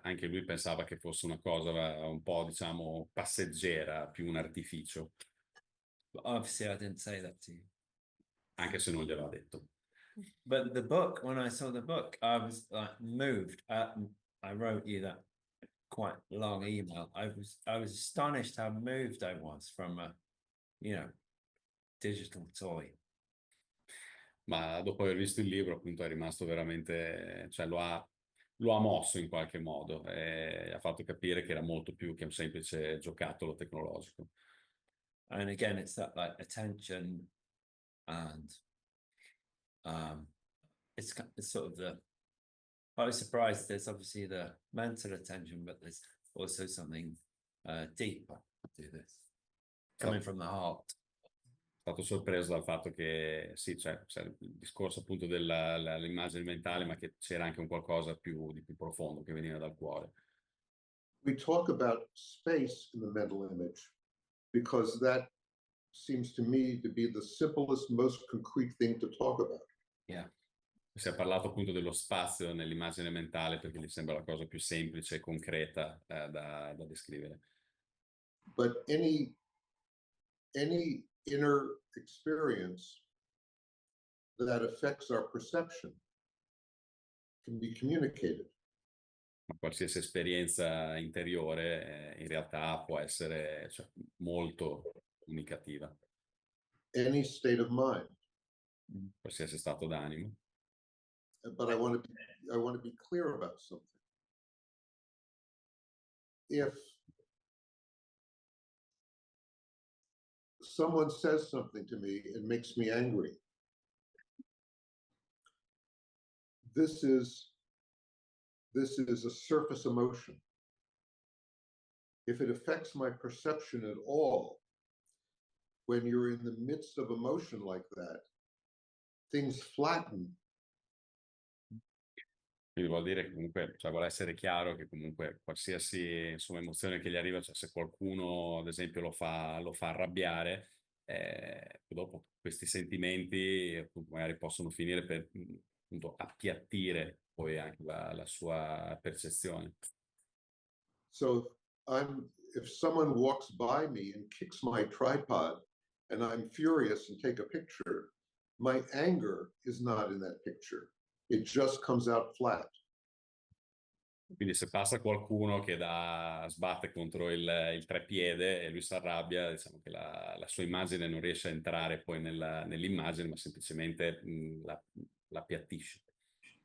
anche lui pensava che fosse una cosa un po', diciamo, passeggera, più un artificio. But obviously I didn't say that to you. Anche se non glielo ha detto. But the book, when I saw the book, I was like moved. I wrote you that quite long email. I was astonished how moved I was from a, digital toy. Ma dopo aver visto il libro, appunto, è rimasto veramente, cioè lo ha mosso in qualche modo e ha fatto capire che era molto più che un semplice giocattolo tecnologico. And again, it's that like attention and it's sort of I was surprised there's obviously the mental attention, but there's also something deeper to this, coming from the heart. Stato sorpreso dal fatto che sì, c'è il discorso appunto dell'immagine mentale, ma che c'era anche un qualcosa di più profondo che veniva dal cuore. We talk about space in the mental image because that seems to me to be the simplest, most concrete thing to talk about. Yeah. Si è parlato appunto dello spazio nell'immagine mentale perché gli sembra la cosa più semplice e concreta da descrivere. But any inner experience that affects our perception can be communicated. Ma qualsiasi esperienza interiore in realtà può essere molto comunicativa. Any state of mind. Qualsiasi stato d'animo. But I want to be clear about something. If someone says something to me and makes me angry, this is a surface emotion. If it affects my perception at all, when you're in the midst of emotion like that, things flatten. Quindi vuol dire che comunque, vuole essere chiaro che comunque qualsiasi emozione che gli arriva, se qualcuno ad esempio lo fa arrabbiare, dopo questi sentimenti appunto, magari possono finire per appunto appiattire poi anche la sua percezione. So if someone walks by me and kicks my tripod and I'm furious and take a picture, my anger is not in that picture. It just comes out flat. Quindi se passa qualcuno che sbatte contro il treppiede e lui si arrabbia, diciamo che la sua immagine non riesce a entrare poi nell'immagine, ma semplicemente la appiattisce.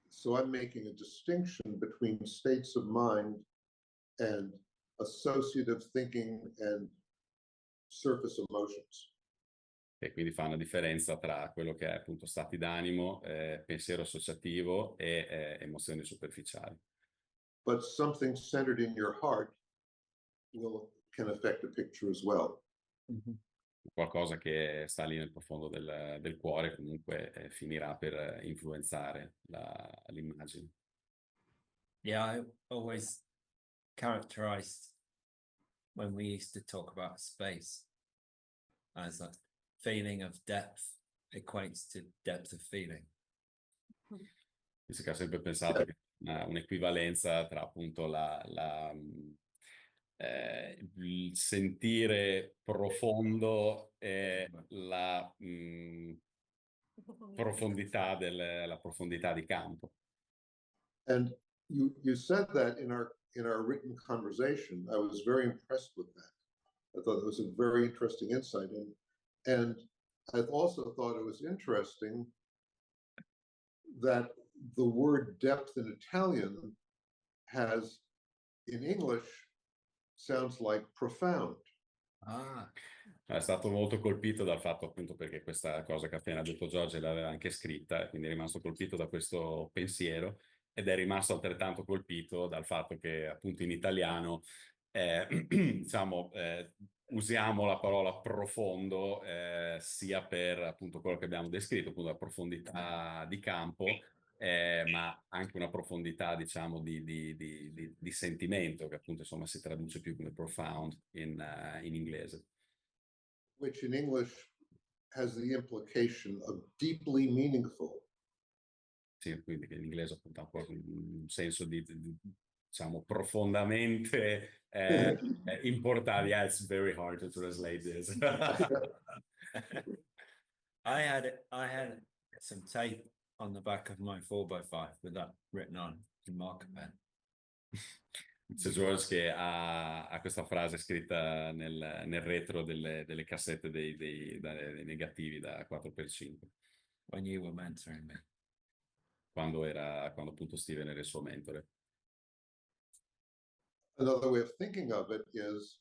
So I'm making a distinction between states of mind and associative thinking and surface emotions. E quindi fa una differenza tra quello che è appunto stati d'animo, pensiero associativo e emozioni superficiali. But something centered in your heart can affect a picture as well. Mm-hmm. Qualcosa che sta lì nel profondo del cuore comunque finirà per influenzare l'immagine. Yeah, I always characterized when we used to talk about space as a feeling of depth equates to depth of feeling. Visto che ha sempre pensato che un'equivalenza tra appunto il sentire profondo e la profondità la profondità di campo. And you said that in our written conversation. I was very impressed with that. I thought it was a very interesting insight, and I also thought it was interesting that the word depth in Italian has, in English, sounds like profound. Ah, è stato molto colpito dal fatto, appunto, perché questa cosa che ha appena detto Giorgio l'aveva anche scritta, quindi è rimasto colpito da questo pensiero ed è rimasto altrettanto colpito dal fatto che appunto in italiano diciamo usiamo la parola profondo sia per appunto quello che abbiamo descritto, appunto la profondità di campo, ma anche una profondità, diciamo, di sentimento, che appunto insomma si traduce più come profound in inglese. Which in English has the implication of deeply meaningful. Sì, quindi in inglese appunto ha un po' un senso diciamo profondamente importante. Yeah, it's very hard to translate this. I had some tape on the back of my 4x5 with that written on in marker pen. C'è George che ha questa frase scritta nel retro delle cassette dei negativi da 4x5. When you were mentoring me. Quando appunto Steven era il suo mentore. Another way of thinking of it is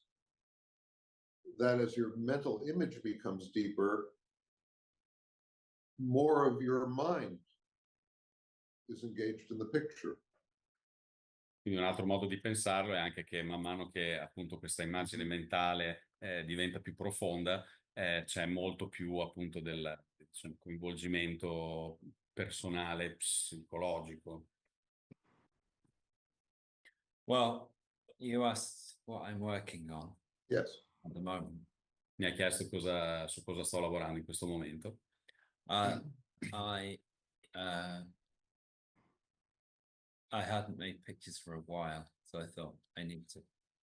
that as your mental image becomes deeper, more of your mind is engaged in the picture. Quindi un altro modo di pensarlo è anche che man mano che appunto questa immagine mentale diventa più profonda, c'è molto più appunto del coinvolgimento personale, psicologico. Well, you asked what I'm working on Yes. at the moment. Mi ha chiesto su cosa sto lavorando in questo momento. I hadn't made pictures for a while, so I thought I need to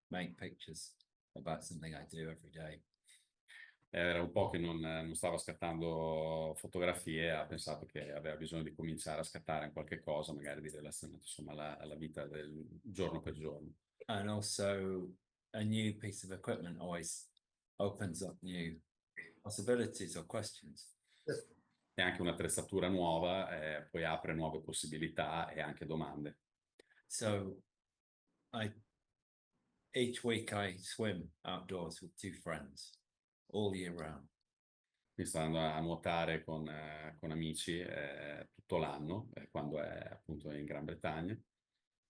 make pictures about something I do every day. Era un po' che non stava scattando fotografie, ha pensato che aveva bisogno di cominciare a scattare qualche cosa, magari di relazionato insomma alla vita del giorno per giorno. And also a new piece of equipment always opens up new possibilities or questions. E anche un'attrezzatura nuova poi apre nuove possibilità e anche domande. So each week I swim outdoors with 2 friends all year round. Mi sto andando a nuotare con amici tutto l'anno, quando è appunto in Gran Bretagna.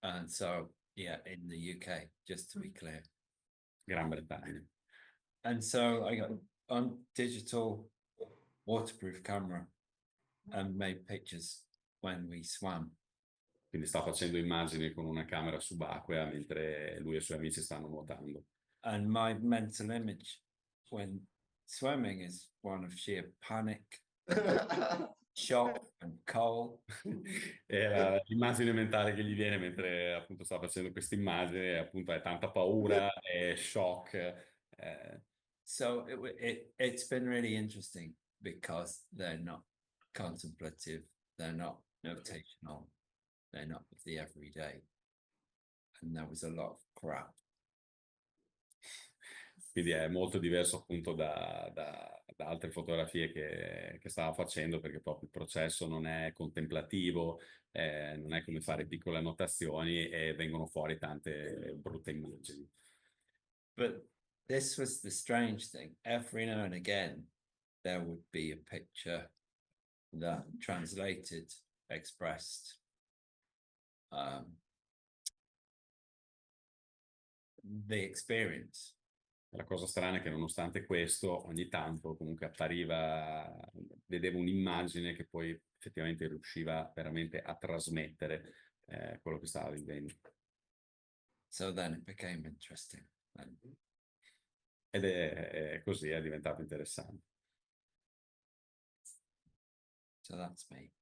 And so, yeah, in the UK, just to be clear. Gran Bretagna. And so I got on digital waterproof camera and made pictures when we swam. Quindi sta facendo immagini con una camera subacquea mentre lui e i suoi amici stanno nuotando. And my mental image when swimming is one of sheer panic, shock and cold. E l'immagine mentale che gli viene mentre appunto sta facendo questa immagine appunto è tanta paura e shock. So it's been really interesting because they're not contemplative, they're not notational, they're not of the everyday. And there was a lot of crap. Quindi è molto diverso appunto da altre fotografie che stava facendo, perché proprio il processo non è contemplativo, non è come fare piccole annotazioni e vengono fuori tante brutte immagini. But this was the strange thing. Every now and again, there would be a picture that translated, expressed the experience. La cosa strana è che nonostante questo, ogni tanto comunque vedevo un'immagine che poi effettivamente riusciva veramente a trasmettere quello che stava vivendo. So then it became interesting. And ed è così, è diventato interessante. So that's me.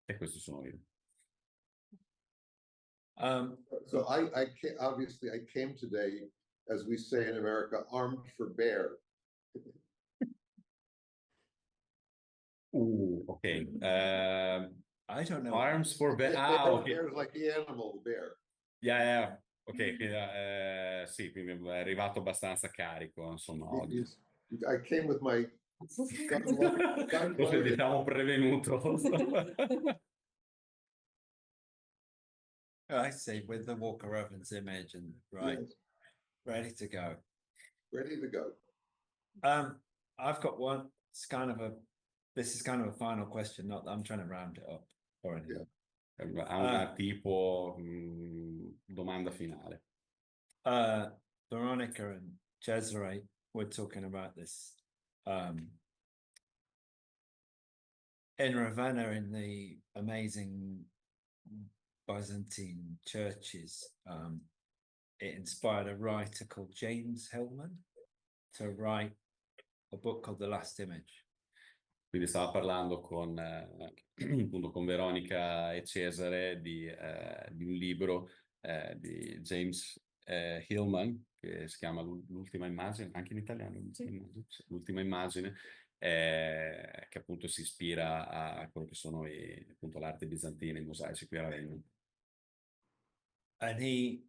E questo sono io. So obviously I came today, as we say in America, armed for bear. Ok. I don't know. Arms for bear. Okay. Bear is like the animal, the bear. Yeah. Ok, sì, quindi è arrivato abbastanza carico, insomma, oggi. I came with my gun Forse ti siamo prevenuto. I say with the Walker Evans image and right, Yes, ready to go. ready to go. I've got one. This is kind of a final question. Not that I'm trying to round it up or anything. Ha una tipo domanda finale. Veronica and Cesare were talking about this in Ravenna, in the amazing Byzantine churches. It inspired a writer called James Hillman to write a book called The Last Image. Quindi stava parlando con, appunto, con Veronica e Cesare di un libro di James Hillman, che si chiama L'ultima immagine, anche in italiano, l'ultima immagine, che appunto si ispira a quello che sono appunto l'arte bizantina, i mosaici qui a Ravenna. And he,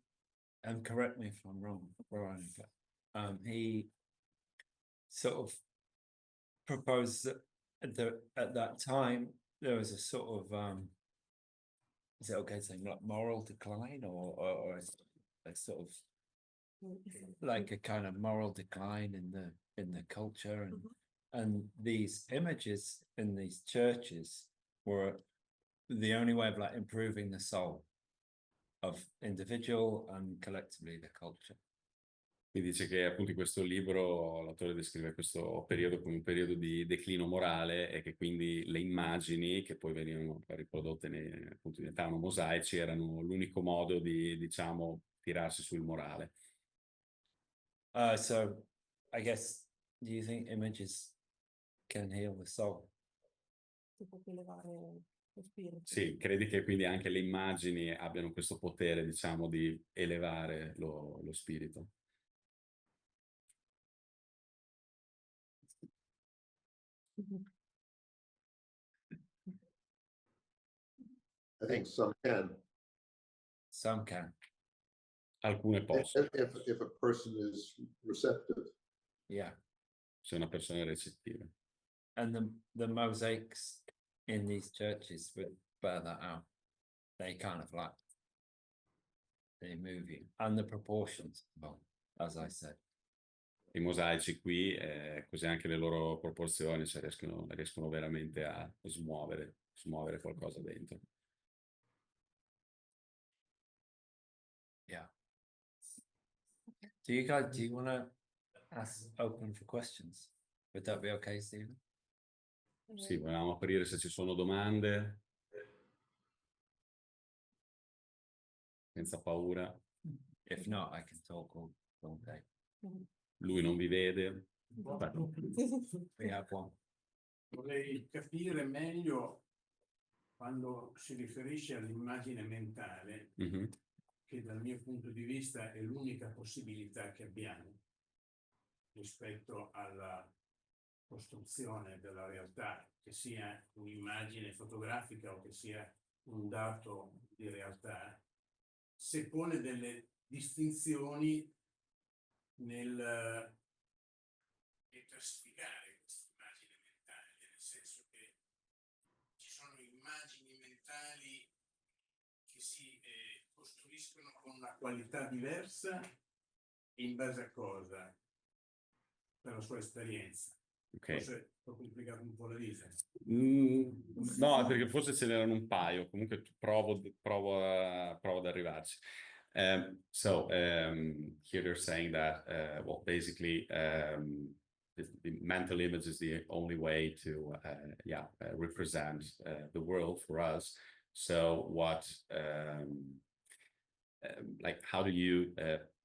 and correct me if I'm wrong, Veronica, he sort of proposed that at that time there was a sort of is it okay saying like moral decline or a sort of like a kind of moral decline in the culture, and these images in these churches were the only way of like improving the soul of individual and collectively the culture. Mi dice che appunto in questo libro l'autore descrive questo periodo come un periodo di declino morale e che quindi le immagini che poi venivano riprodotte appunto diventavano mosaici, erano l'unico modo di, diciamo, tirarsi sul morale. So I guess, do you think images can heal the soul? Sì, credi che quindi anche le immagini abbiano questo potere, diciamo, di elevare lo spirito? I think some can. Some can. Alcune possono, If a person is receptive. Yeah. se una persona è recettiva. And the mosaics in these churches would bear that out. They kind of like, they move you. And the proportions, well, as I said. I mosaici qui, così anche le loro proporzioni, cioè riescono veramente a smuovere qualcosa dentro. Yeah. Do you want to open for questions? Would that be okay, Stephen? Sì, volevamo aprire se ci sono domande. Senza paura. If not, I can talk all day. Lui non vi vede. We have one. Vorrei capire meglio quando si riferisce all'immagine mentale, che dal mio punto di vista è l'unica possibilità che abbiamo rispetto alla costruzione della realtà, che sia un'immagine fotografica o che sia un dato di realtà, se pone delle distinzioni nel classificare questa immagine mentale, nel senso che ci sono immagini mentali che si costruiscono con una qualità diversa in base a cosa? Per la sua esperienza. Ok. Forse ho complicato un po' la vita. No, perché forse ce n'erano un paio, comunque provo ad arrivarci. Here they're saying that, well, basically, the mental image is the only way to, represent the world for us. So what, like, how do you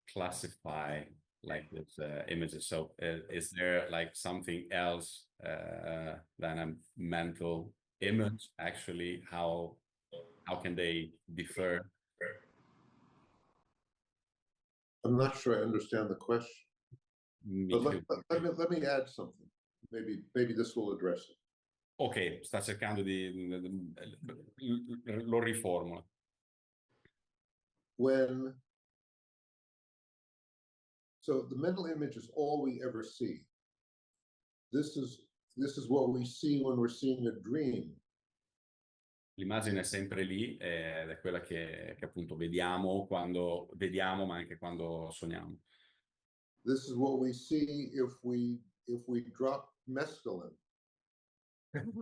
classify like this images. So is there like something else than a mental image? Actually, how can they differ? I'm not sure I understand the question. Me But too. let me add something. Maybe this will address it. Ok, sta cercando lo riformula. So the mental image is all we ever see. This is what we see when we're seeing a dream. L'immagine è sempre lì ed è quella che appunto vediamo quando vediamo, ma anche quando sogniamo. This is what we see if we drop mescaline.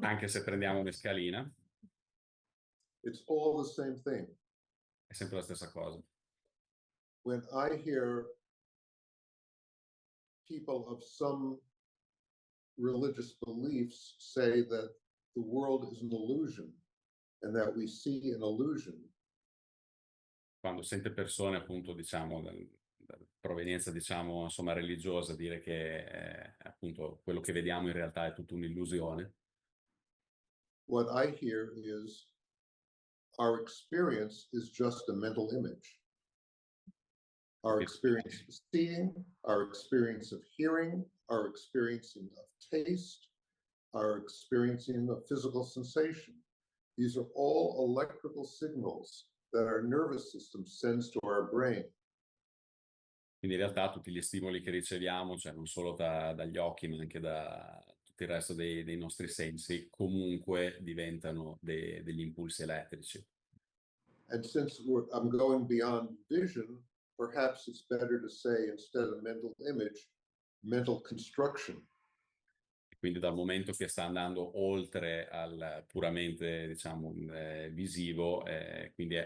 Anche se prendiamo mescalina, It's all the same thing. è sempre la stessa cosa. When I hear people of some religious beliefs say that the world is an illusion and that we see an illusion, Quando sente persone appunto diciamo da provenienza diciamo insomma religiosa dire che appunto quello che vediamo in realtà è tutta un'illusione, what I hear is our experience is just a mental image. Our experience of seeing, our experience of hearing, our experiencing of taste, our experiencing of physical sensation. These are all electrical signals that our nervous system sends to our brain. quindi in realtà tutti gli stimoli che riceviamo, cioè non solo dagli occhi ma anche da tutto il resto dei nostri sensi, comunque diventano degli impulsi elettrici. And since I'm going beyond vision, perhaps it's better to say instead of mental image, mental construction. Quindi dal momento che sta andando oltre al puramente diciamo visivo, quindi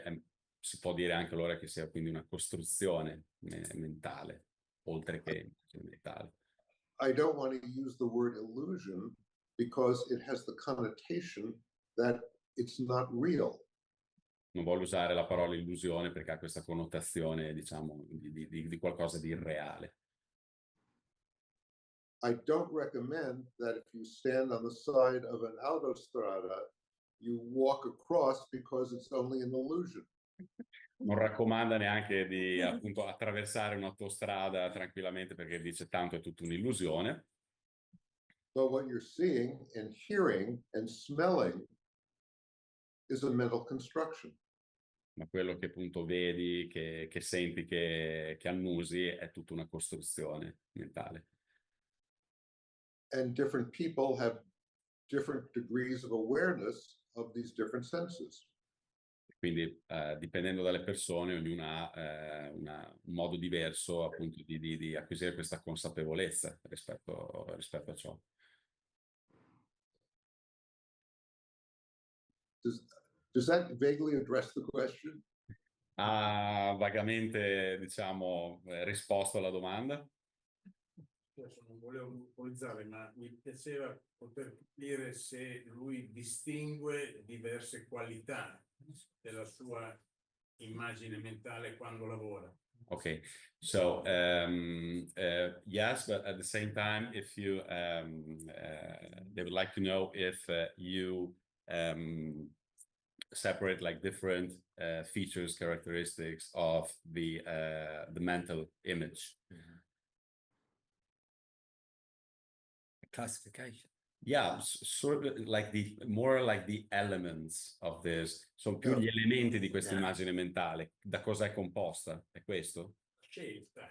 si può dire anche allora che sia quindi una costruzione mentale, oltre che mentale. I don't want to use the word illusion because it has the connotation that it's not real. Non voglio usare la parola illusione perché ha questa connotazione, diciamo, di qualcosa di irreale. I don't recommend that if you stand on the side of an autostrada, you walk across because it's only an illusion. Non raccomanda neanche di appunto attraversare un'autostrada tranquillamente perché dice tanto è tutta un'illusione. But what you're seeing and hearing and smelling is a mental construction. Ma quello che appunto vedi, che senti, che annusi è tutta una costruzione mentale. And different people have different degrees of awareness of these different senses. Quindi dipendendo dalle persone, ognuna ha un modo diverso appunto di acquisire questa consapevolezza rispetto a ciò. Does that vaguely address the question? Ha vagamente, diciamo, risposto alla domanda? Adesso non volevo monopolizzare, ma mi piaceva poter dire se lui distingue diverse qualità della sua immagine mentale quando lavora. Okay, so yes, but at the same time, if you they would like to know if you separate like different features, characteristics of the mental image. Classification. Yeah, sort of like more like the elements of this. Sono più gli elementi di questa immagine mentale. Da cosa è composta? È questo? Scelta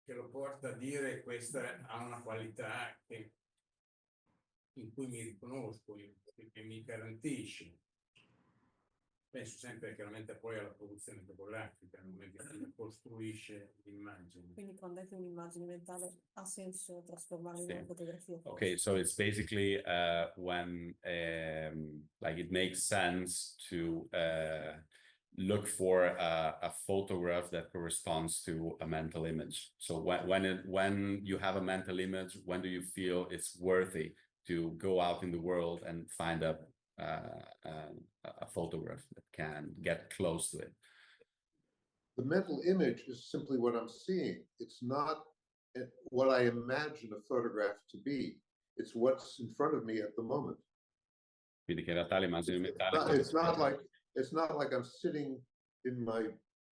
che lo porta a dire questa ha una qualità in cui mi riconosco, che mi garantisce. Penso sempre chiaramente poi alla produzione fotografica, nel momento in cui costruisce l'immagine. Quindi quando è che un'immagine mentale ha senso trasformarla in una fotografia? Okay, so it's basically when like it makes sense to look for a photograph that corresponds to a mental image. So when you have a mental image, when do you feel it's worthy to go out in the world and find a photograph that can get close to it? The mental image is simply what I'm seeing. It's not what I imagine a photograph to be. It's what's in front of me at the moment. Quindi che in realtà l'immagine mentale... It's not like I'm sitting in my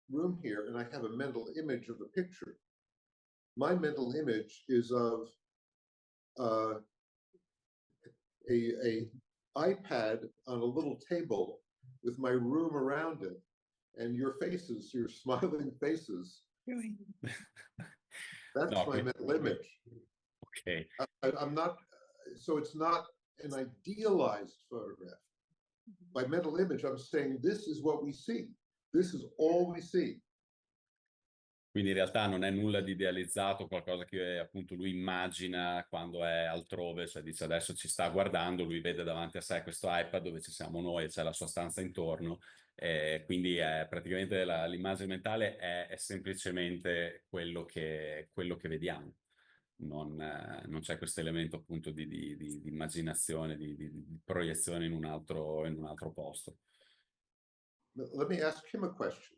room here and I have a mental image of a picture. My mental image is of a iPad on a little table with my room around it, and your faces, your smiling faces. That's No, my mental image. Okay. I'm not, so it's not an idealized photograph. By mental image, I'm saying this is what we see. This is all we see. Quindi in realtà non è nulla di idealizzato, qualcosa che appunto lui immagina quando è altrove, cioè dice adesso ci sta guardando, lui vede davanti a sé questo iPad dove ci siamo noi e c'è la sua stanza intorno, quindi è praticamente l'immagine mentale è semplicemente quello che vediamo. Non c'è questo elemento appunto di immaginazione, di proiezione in un altro posto. Let me ask him a question.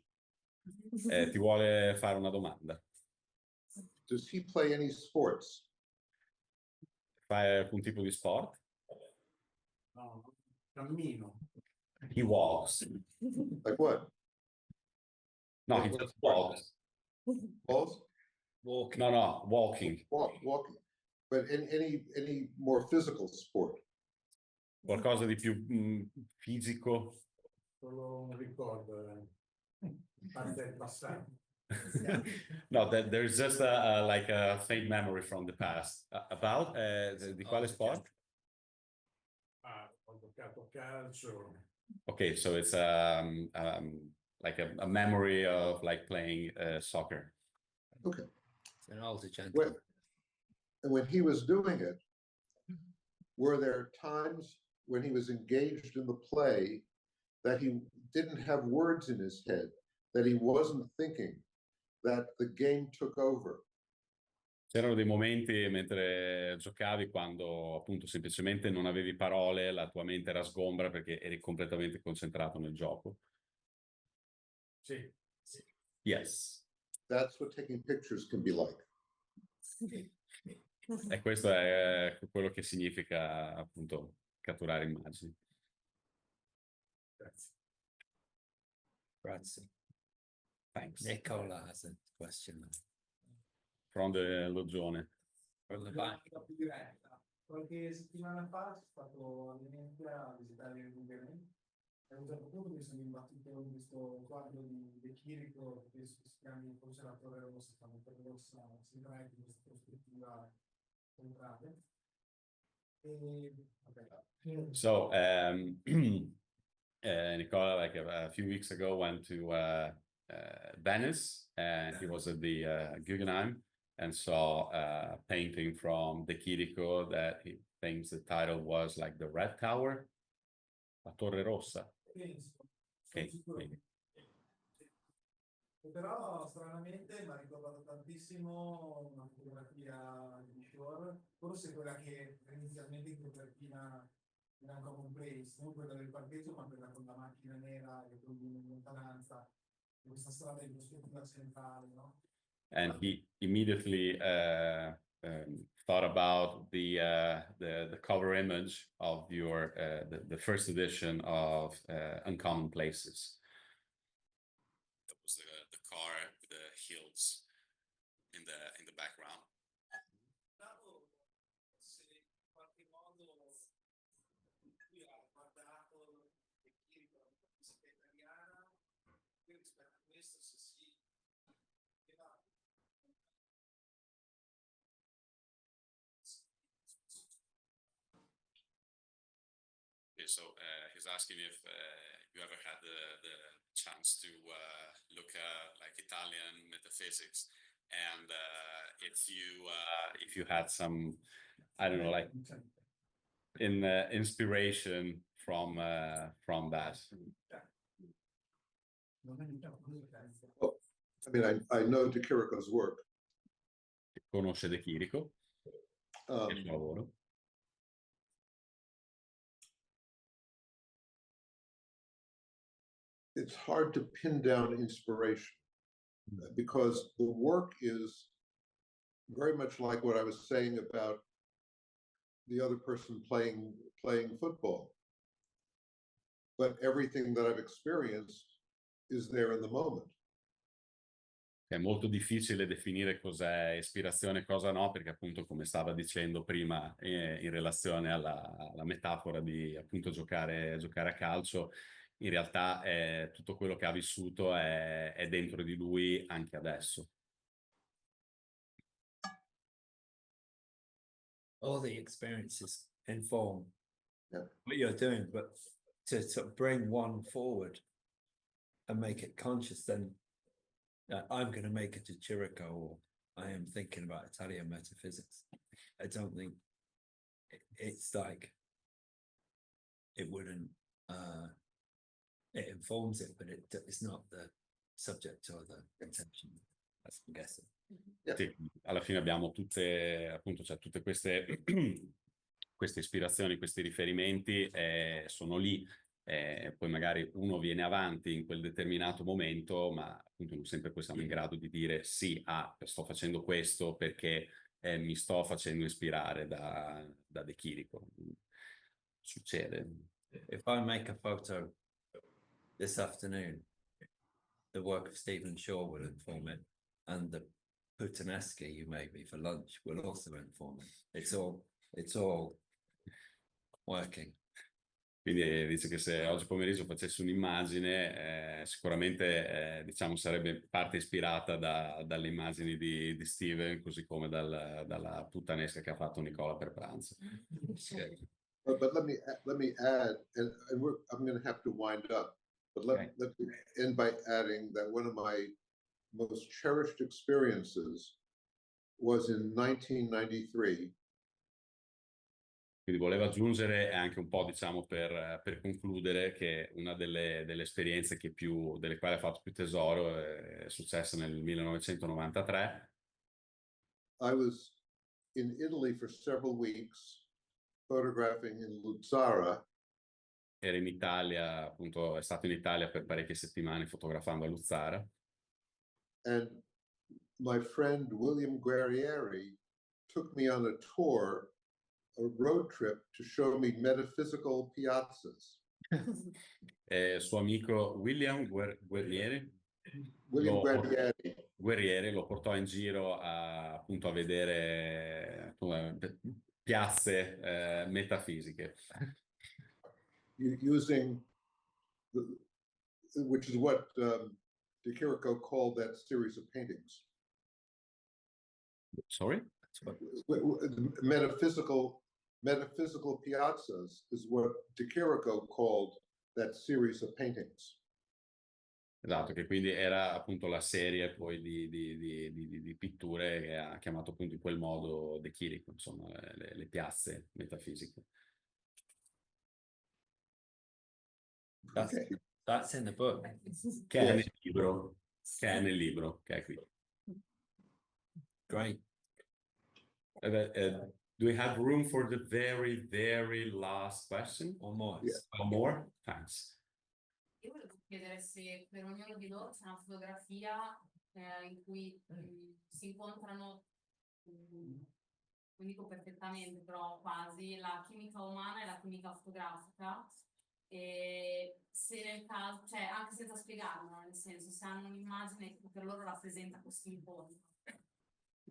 Ti vuole fare una domanda? Does he play any sports? Fai alcun tipo di sport? No, cammino. He walks. Like what? No, he just walks. Balls? Walking. No, walking. Walking. But any more physical sport? Qualcosa di più fisico? Solo un ricordo parte del passato. No, there's just like a faint memory from the past. About di quale sport? Ho giocato a calcio. Okay, so it's like a memory of like playing soccer. Okay. It's an older gentleman. When he was doing it, were there times when he was engaged in the play that he didn't have words in his head, that he wasn't thinking, that the game took over? C'erano dei momenti mentre giocavi quando appunto semplicemente non avevi parole, la tua mente era sgombra perché eri completamente concentrato nel gioco. Sì. Yes. That's what taking pictures can be like. E questo è quello che significa appunto catturare immagini. Grazie. Grazie. Thanks. Nicola has a question. From the Loggione. From the back. Più diretta. Qualche settimana fa sono stato a Venezia a visitare il Libreria. A un certo punto mi sono imbattuto in questo quadro di De Chirico che si chiama forse la Torre Rossa, la Torre Rossa sembra in questa prospettiva centrale. So Nicola, like a few weeks ago, went to Venice, and he was at the Guggenheim and saw a painting from De Chirico that he thinks the title was like the Red Tower, la Torre Rossa. Okay. Però stranamente mi ha ricordato tantissimo una fotografia di Shore, forse quella che inizialmente in copertina era un common place, non quella del parcheggio, ma quella con la macchina nera e con in lontananza, questa strada in prospettiva centrale, no? And he immediately thought about the cover image of your the first edition of Uncommon Places. That was the car with the hills in the background. Se in qualche modo lui ha guardato e chi ricorda la musica italiana, rispetto a questo se si So he's asking if you ever had the chance to look like Italian metaphysics, and if you had some, I don't know, like inspiration from that. Well, I mean, I know De Chirico's work. Conosce De Chirico, il suo lavoro. It's hard to pin down inspiration because the work is very much like what I was saying about the other person playing football. But everything that I've experienced is there in the moment. È molto difficile definire cos'è ispirazione e cosa no, perché appunto, come stava dicendo prima, in relazione alla metafora di appunto giocare a calcio, in realtà tutto quello che ha vissuto è dentro di lui anche adesso. All the experiences inform Yeah. what you're doing, but to sort of bring one forward and make it conscious, then I'm going to make it to Chirico, or I am thinking about Italian metaphysics. I don't think it's like it wouldn't, it informs it, but it's not the subject or the intention. That's I'm guessing. Sì, alla fine abbiamo tutte, appunto, cioè tutte queste, queste ispirazioni, questi riferimenti sono lì. Poi magari uno viene avanti in quel determinato momento, ma appunto non sempre poi siamo in grado di dire sì, sto facendo questo perché mi sto facendo ispirare da De Chirico. Succede. If I make a photo this afternoon, the work of Stephen Shaw will inform it, and the puttanesca you made me for lunch will also inform it. It's all working. Quindi dice che se oggi pomeriggio facessi un'immagine, sicuramente diciamo sarebbe parte ispirata dalle immagini di Steven, così come dalla puttanesca che ha fatto Nicola per pranzo. But let me add, and I'm going to have to wind up. But let me end by adding that one of my most cherished experiences was in 1993. Quindi volevo aggiungere anche un po', diciamo, per concludere, che una delle esperienze delle quali ha fatto più tesoro è successa nel 1993. I was in Italy for several weeks, photographing in Luzzara. Era in Italia, appunto, è stato in Italia per parecchie settimane fotografando a Luzzara. And my friend William Guerrieri took me on a tour, a road trip, to show me metaphysical piazzas. Suo amico William Guerrieri Guerrieri lo portò in giro appunto a vedere piazze metafisiche. Using, which is what De Chirico called that series of paintings. Sorry? Metaphysical piazzas is what De Chirico called that series of paintings. Esatto, che quindi era appunto la serie poi di pitture che ha chiamato appunto in quel modo De Chirico, insomma, le piazze metafisiche. That's in the book. Che è nel libro, che è qui. Great. Do we have room for the very, very last question? Or more? Yeah. Or more? Thanks. Io volevo chiedere se per ognuno di loro c'è una fotografia in cui si incontrano, non dico perfettamente, però quasi, la chimica umana e la chimica fotografica, e se nel caso, cioè anche senza spiegarlo, nel senso, se hanno un'immagine che per loro rappresenta questo incontro.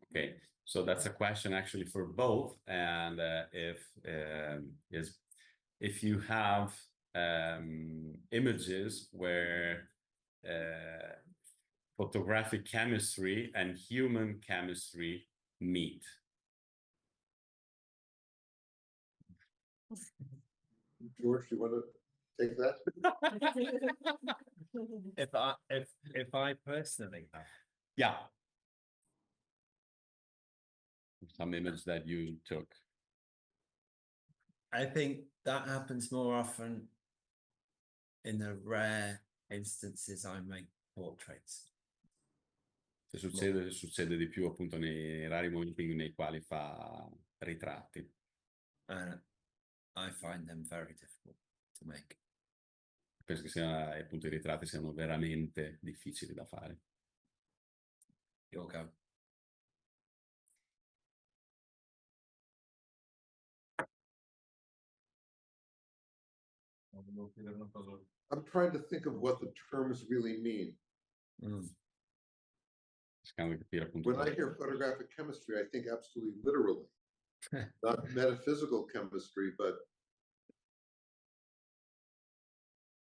Okay, so that's a question actually for both, and if you have images where photographic chemistry and human chemistry meet. George, do you want to take that? if I personally have. Yeah. Some image that you took. I think that happens more often in the rare instances I make portraits. Succede di più appunto nei rari momenti nei quali fa ritratti. And I find them very difficult to make. Penso che appunto i ritratti siano veramente difficili da fare. You'll go. volevo chiedere una cosa. I'm trying to think of what the terms really mean. Cercando di capire appunto When I cosa- hear photographic chemistry, I think absolutely literally, not metaphysical chemistry, but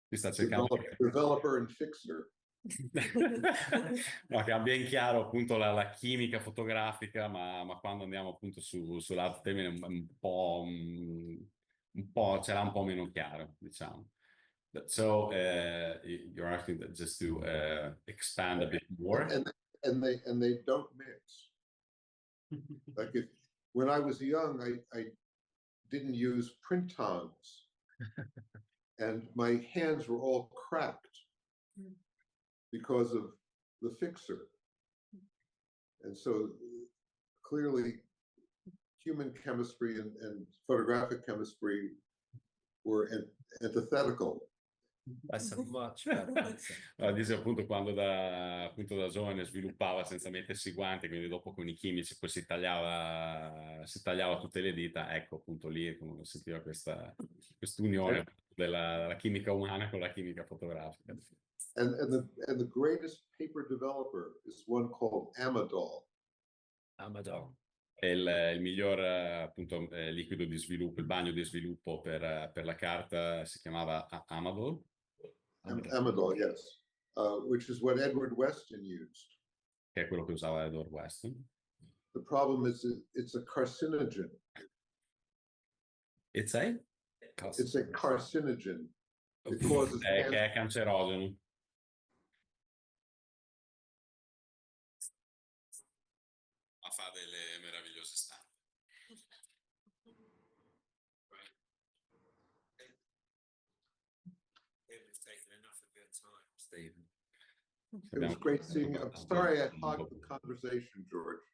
si sta cercando developer and fixer. no, che abbia in chiaro appunto la chimica fotografica, ma quando andiamo appunto sull'altro termine un po' ce l'ha un po' meno chiaro, diciamo. So you're asking that just to expand a bit more. And they don't mix. Like when I was young, I didn't use print tongs, and my hands were all cracked because of the fixer. And so clearly human chemistry and photographic chemistry were antithetical. That's a much better answer. Dice appunto quando da giovane sviluppava senza mettersi i guanti, quindi dopo con i chimici poi si tagliava tutte le dita, ecco appunto lì come sentiva quest'unione della chimica umana con la chimica fotografica. And the greatest paper developer is one called Amadol. Amador. E il miglior appunto liquido di sviluppo, il bagno di sviluppo per la carta si chiamava Amadol. Amadol, yes, which is what Edward Weston used. Che è quello che usava Edward Weston. The problem is it's a carcinogen. It's a carcinogen. It causes Che è cancerogeno. Ma fa delle meravigliose stampe. We've taken enough of your time, Stephen. It was great seeing you. I'm sorry I hogged the conversation, George.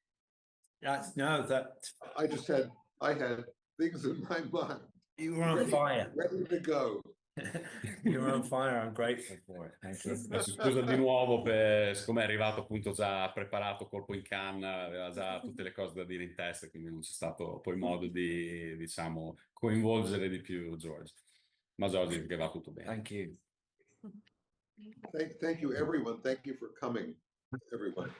I had things in my mind. You were on fire. Ready to go. You were on fire. I'm grateful for it. Thank you. Scusa di nuovo, siccome è arrivato appunto già preparato, colpo in canna, aveva già tutte le cose da dire in testa, quindi non c'è stato poi modo di, diciamo, coinvolgere di più George. Ma George che va tutto bene. Thank you. Thank you, everyone. Thank you for coming, everyone.